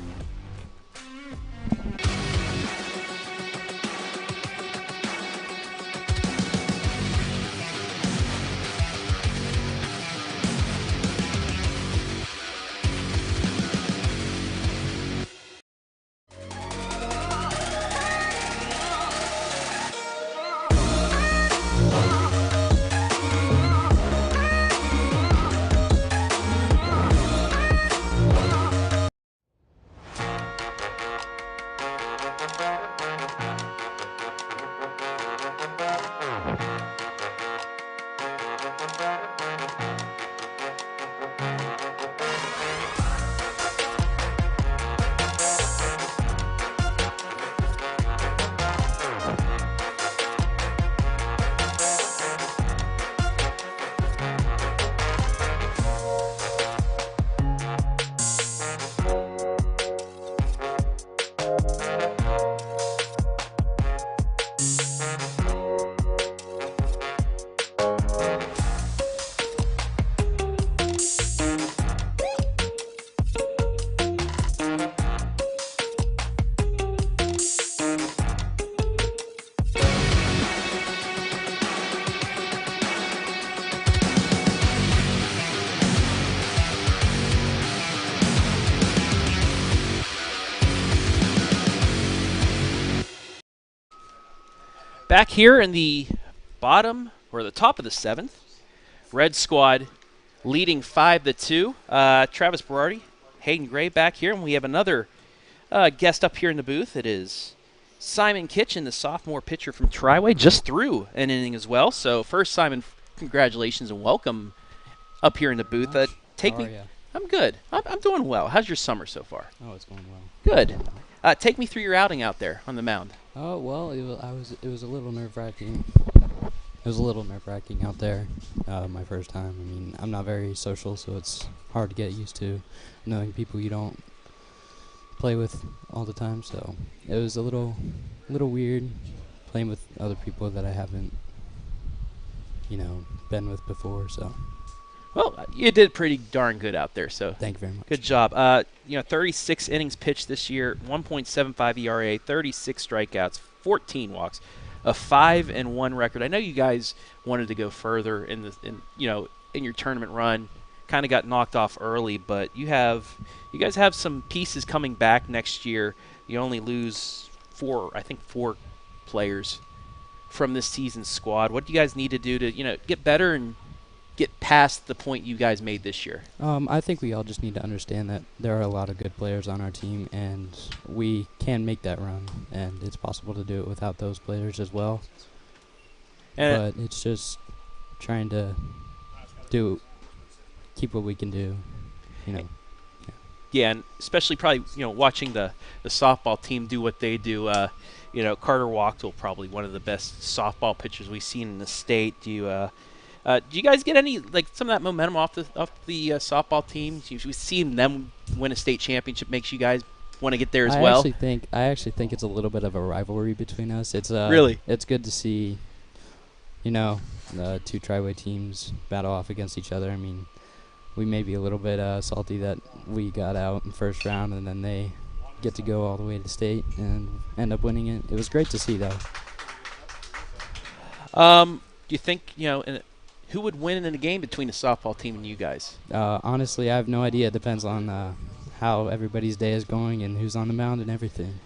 Back here in the bottom, or the top of the 7th, Red squad leading 5-2. Travis Berardi, Hayden Gray back here, and we have another guest up here in the booth. It is Simon Kitchen, the sophomore pitcher from Triway, just threw an inning as well. So first, Simon, congratulations and welcome up here in the booth. Take How me. are ya? I'm good. I'm doing well. How's your summer so far? Oh, it's going well. Good. Take me through your outing out there on the mound. Oh well, it was a little nerve-wracking. It was a little nerve-wracking out there, my first time. I mean, I'm not very social, so it's hard to get used to knowing people you don't play with all the time. So it was a little weird playing with other people that I haven't, been with before. So Well, you did pretty darn good out there, so thank you very much. good job. 36 innings pitched this year, 1.75 ERA, 36 strikeouts, 14 walks, a 5-1 record. I know you guys wanted to go further in your tournament run. Kind of got knocked off early, but you guys have some pieces coming back next year. You only lose four players from this season's squad. What do you guys need to do to get better and get past the point you guys made this year? I think we all just need to understand that there are a lot of good players on our team, and we can make that run, and it's possible to do it without those players as well. And But it's just trying to keep what we can do, yeah, and especially probably watching the softball team do what they do. Carter Wachtel, probably one of the best softball pitchers we've seen in the state. Do you guys get any some of that momentum off the softball team? We've seen them win a state championship. Makes you guys want to get there as well. I actually think it's a little bit of a rivalry between us. It's Really? It's good to see, the two Tri-Way teams battle off against each other. I mean, we may be a little bit salty that we got out in the first round, and then they get to go all the way to state and end up winning it. It was great to see, though. Do you think who would win in a game between the softball team and you guys? Honestly, I have no idea. It depends on how everybody's day is going and who's on the mound and everything.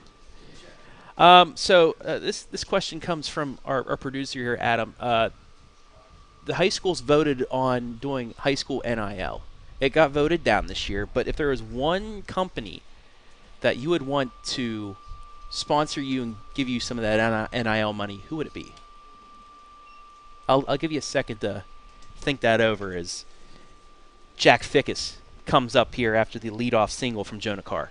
This question comes from our producer here, Adam. The high schools voted on doing high school NIL. It got voted down this year, but if there was one company that you would want to sponsor you and give you some of that NIL money, who would it be? I'll give you a second to think that over as Jack Fickus comes up here after the leadoff single from Jonah Carr.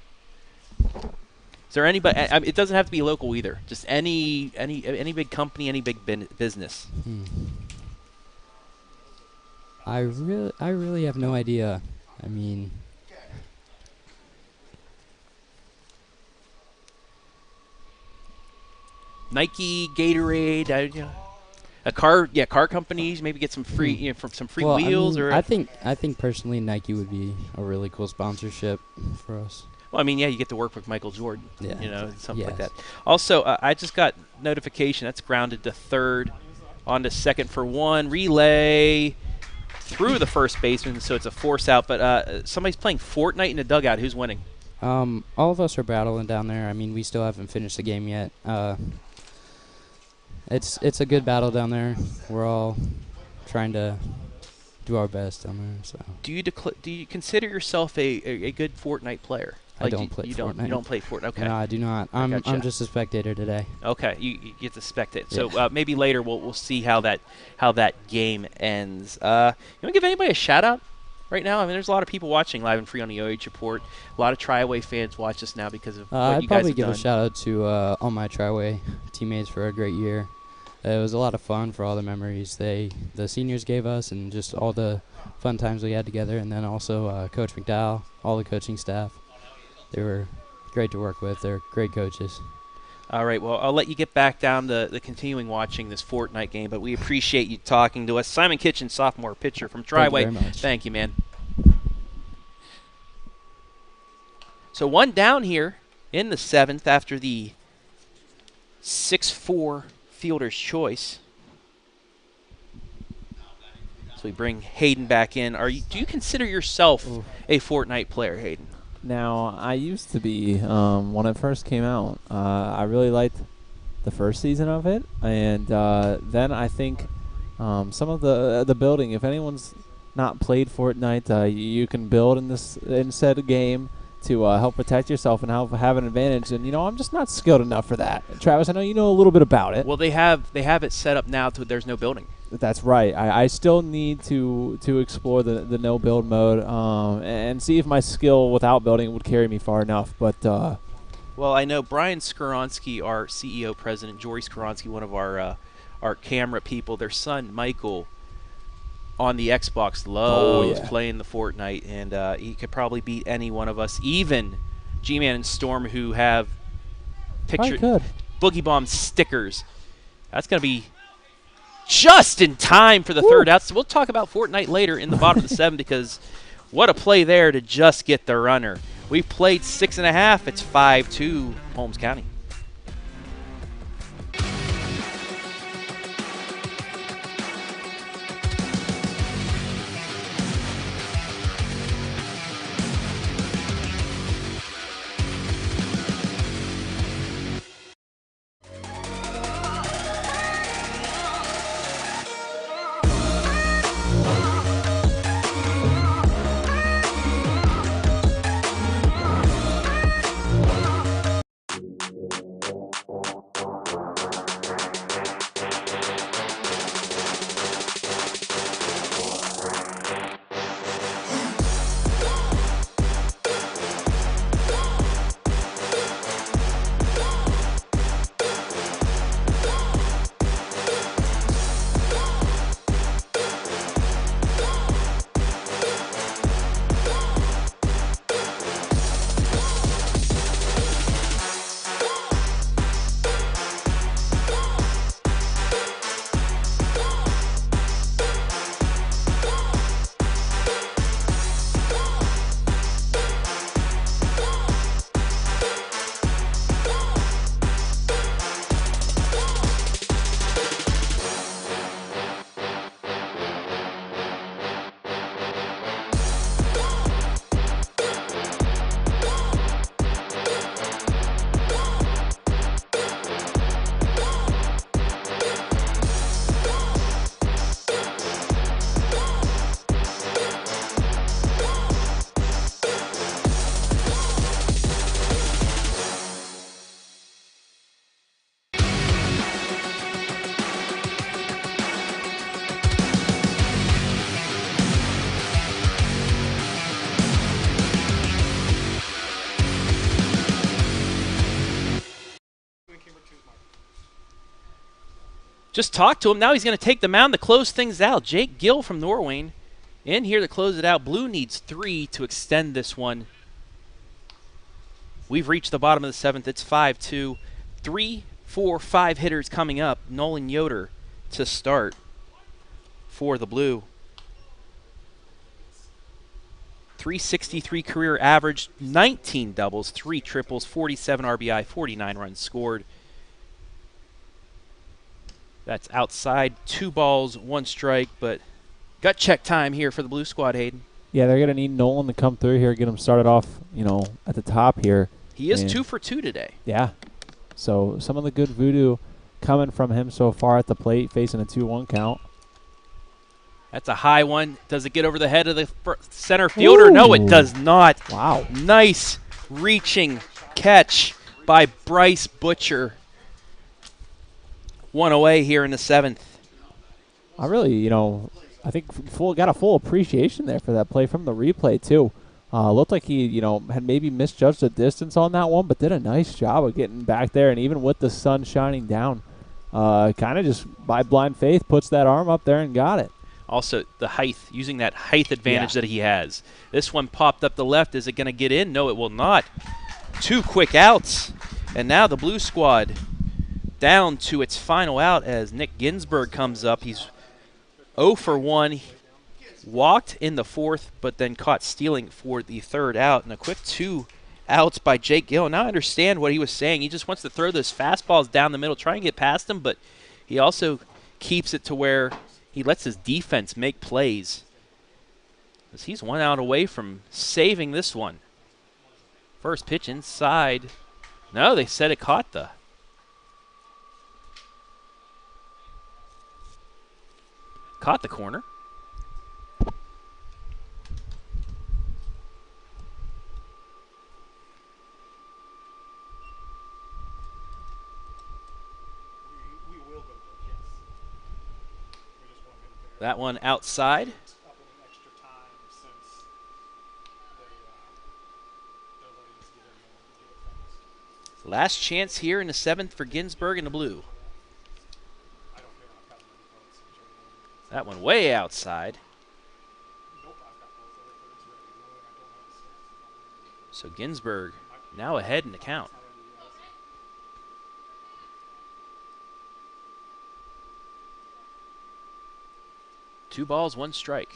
Is there anybody? It doesn't have to be local either. Just any big company, any big business. I really have no idea. I mean, Nike, Gatorade, car companies. Maybe get some free, from some free wheels. I think personally Nike would be a really cool sponsorship for us. Well, you get to work with Michael Jordan. Yeah. Something like that. Also, I just got notification that's grounded to third, on to second for one relay through the first baseman, so it's a force out. But somebody's playing Fortnite in the dugout. Who's winning? All of us are battling down there. I mean, we still haven't finished the game yet. It's a good battle down there. We're all trying to do our best down there. So. Do you consider yourself a good Fortnite player? I don't play Fortnite. You don't play Fortnite. Okay. No, I do not. I'm just a spectator today. Okay, you get to spectate. So maybe later we'll see how that game ends. You want to give anybody a shout out right now? I mean, there's a lot of people watching live and free on the OH.Report. A lot of Tri-Way fans watch us now because of what I'd you guys probably have give done. a shout out to all my Tri-Way teammates for a great year. It was a lot of fun for all the memories the seniors gave us and just all the fun times we had together. And then also Coach McDowell, all the coaching staff. They were great to work with. They're great coaches. All right, well, I'll let you get back down to the continuing watching this Fortnite game, but we appreciate you talking to us. Simon Kitchen, sophomore pitcher from Tri-Way. Thank you very much. Thank you, man. So one down here in the seventh after the 6-4 fielder's choice. So we bring Hayden back in. Do you consider yourself a Fortnite player, Hayden? Now, I used to be when it first came out. I really liked the first season of it, and then I think some of the building. If anyone's not played Fortnite, you can build in said game to help protect yourself and have an advantage. And, I'm just not skilled enough for that. Travis, I know you know a little bit about it. Well, they have it set up now to there's no building. That's right. I still need to explore the no build mode and see if my skill without building would carry me far enough. But well, I know Brian Skoronsky, our CEO president, Jory Skoronsky, one of our camera people, their son Michael on the Xbox loves playing the Fortnite, and he could probably beat any one of us, even G-Man and Storm, who have Boogie Bomb stickers. That's going to be just in time for the third out. So we'll talk about Fortnite later in the bottom of the 7, because what a play there to just get the runner. We've played 6.5. It's 5-2 Holmes County. Just talked to him. Now he's going to take the mound to close things out. Jake Gill from Norwayne in here to close it out. Blue needs 3 to extend this one. We've reached the bottom of the 7th. It's 5-2. 3, 4, 5 hitters coming up. Nolan Yoder to start for the Blue. 363 career average, 19 doubles, 3 triples, 47 RBI, 49 runs scored. That's outside, 2 balls, 1 strike, but gut check time here for the Blue squad, Hayden. Yeah, they're going to need Nolan to come through here, get him started off, at the top here. He is 2 for 2 today. Yeah. So some of the good voodoo coming from him so far at the plate, facing a 2-1 count. That's a high one. Does it get over the head of the center fielder? Ooh. No, it does not. Wow. Nice reaching catch by Bryce Butcher. 1 away here in the 7th. I really, I think got a full appreciation there for that play from the replay, too. Looked like he, had maybe misjudged the distance on that one, but did a nice job of getting back there. And even with the sun shining down, kind of just by blind faith puts that arm up there and got it. Also, the height, using that height advantage that he has. This one popped up the left. Is it going to get in? No, it will not. 2 quick outs. And now the Blue squad down to its final out as Nick Ginsburg comes up. He's 0 for 1. Walked in the 4th, but then caught stealing for the 3rd out. And a quick 2 outs by Jake Gill. Now I understand what he was saying. He just wants to throw those fastballs down the middle, try and get past them, but he also keeps it to where he lets his defense make plays. As he's 1 out away from saving this one. First pitch inside. No, they said it caught the corner. That one outside. Last chance here in the 7th for Ginsburg in the blue. That one way outside. So Ginsburg now ahead in the count. Two balls, one strike.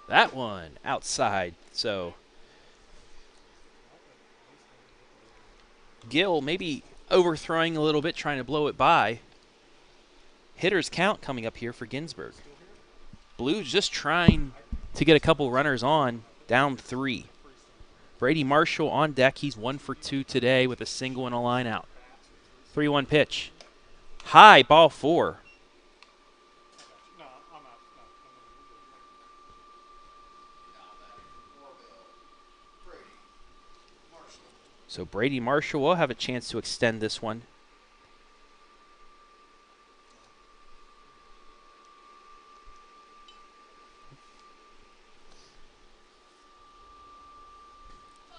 That one outside. So Gill maybe overthrowing a little bit, trying to blow it by. Hitter's count coming up here for Ginsburg. Blues just trying to get a couple runners on, down 3. Brady Marshall on deck. He's 1 for 2 today with a single and a line out. 3-1 pitch. High, ball 4. So Brady Marshall will have a chance to extend this one.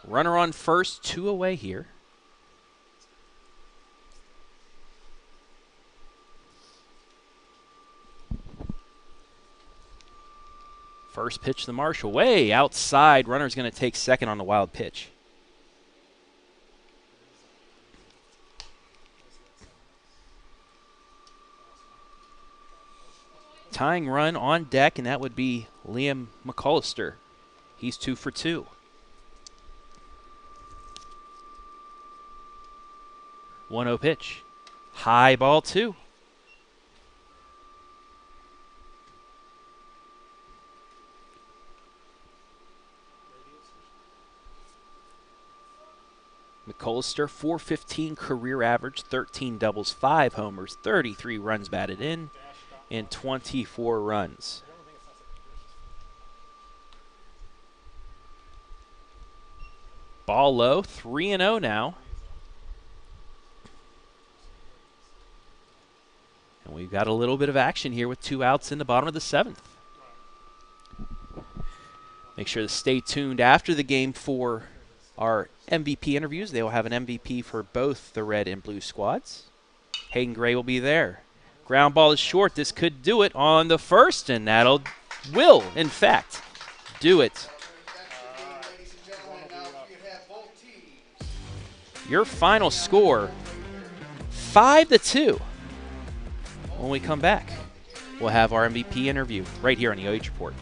Runner on first, 2 away here. First pitch to Marshall, way outside. Runner's going to take second on the wild pitch. Tying run on deck, and that would be Liam McCullister. He's 2 for 2. 1-0 pitch. High, ball 2. McCullister, .415 career average, 13 doubles, 5 homers, 33 runs batted in, and 24 runs. Ball low, 3-0 now. And we've got a little bit of action here with 2 outs in the bottom of the 7th. Make sure to stay tuned after the game for our MVP interviews. They will have an MVP for both the red and blue squads. Hayden Gray will be there. Ground ball is short. This could do it on the first, and will, in fact, do it. Your final score, 5-2. When we come back, we'll have our MVP interview right here on the OH.Report.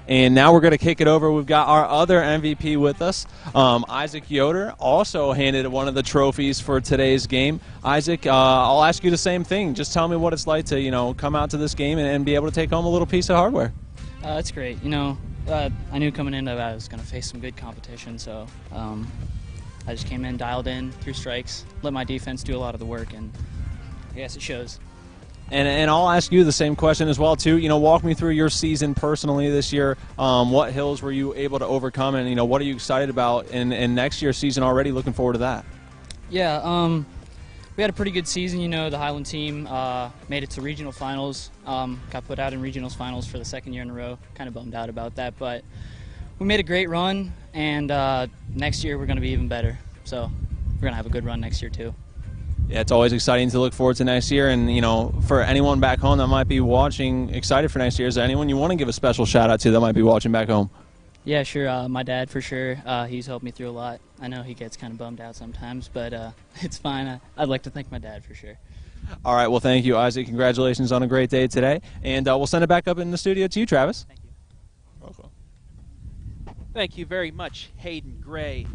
And now we're going to kick it over. We've got our other MVP with us, Isaac Yoder, also handed one of the trophies for today's game. Isaac, I'll ask you the same thing. Just tell me what it's like to, come out to this game and be able to take home a little piece of hardware. It's great. I knew coming in that I was going to face some good competition, so I just came in, dialed in, threw strikes, let my defense do a lot of the work, and I guess it shows. And I'll ask you the same question as well, too. Walk me through your season personally this year. What hills were you able to overcome, and, what are you excited about in next year's season already? Looking forward to that. Yeah, we had a pretty good season. The Highland team made it to regional finals. Got put out in regionals finals for the second year in a row. Kind of bummed out about that, but we made a great run, and next year we're going to be even better. So we're going to have a good run next year, too. Yeah, it's always exciting to look forward to next year. And, for anyone back home that might be watching, excited for next year, is there anyone you want to give a special shout-out to that might be watching back home? Yeah, sure. My dad, for sure. He's helped me through a lot. I know he gets kind of bummed out sometimes, but it's fine. I'd like to thank my dad, for sure. All right, well, thank you, Isaac. Congratulations on a great day today. And we'll send it back up in the studio to you, Travis. Thank you. Welcome. Thank you very much, Hayden Gray,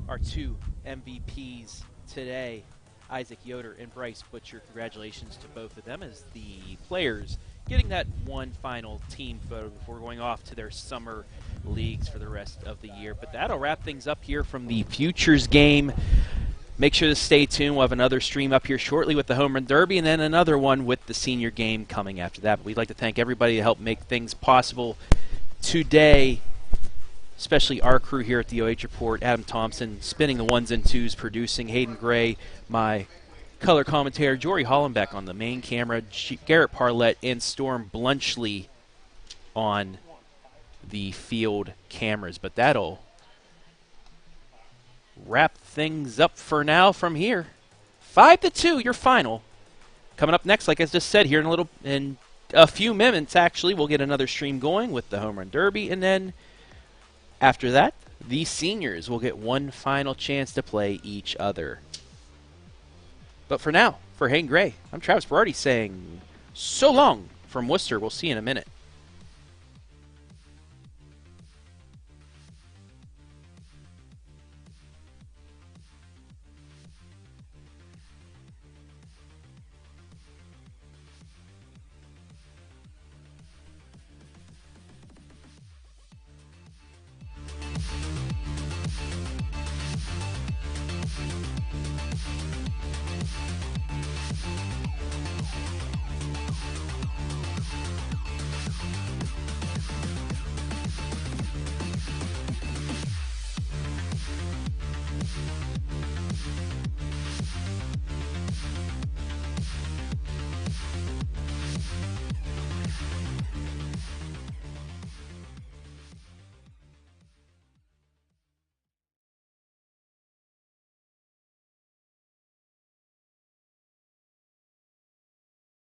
our two MVPs today. Isaac Yoder and Bryce Butcher, congratulations to both of them as the players getting that one final team photo before going off to their summer leagues for the rest of the year. But that'll wrap things up here from the Futures game. Make sure to stay tuned. We'll have another stream up here shortly with the Home Run Derby and then another one with the senior game coming after that. But we'd like to thank everybody to help make things possible today, especially our crew here at the OH.Report, Adam Thompson, spinning the ones and twos, producing, Hayden Gray, my color commentator, Jory Hollenbeck on the main camera, Garrett Parlett, and Storm Blunchley on the field cameras. But that'll wrap things up for now from here. 5-2, your final. Coming up next, like I just said, here in a few minutes, actually, we'll get another stream going with the Home Run Derby, and then after that, the seniors will get one final chance to play each other. But for now, for Hayden Gray, I'm Travis Berardi saying so long from Wooster. We'll see you in a minute.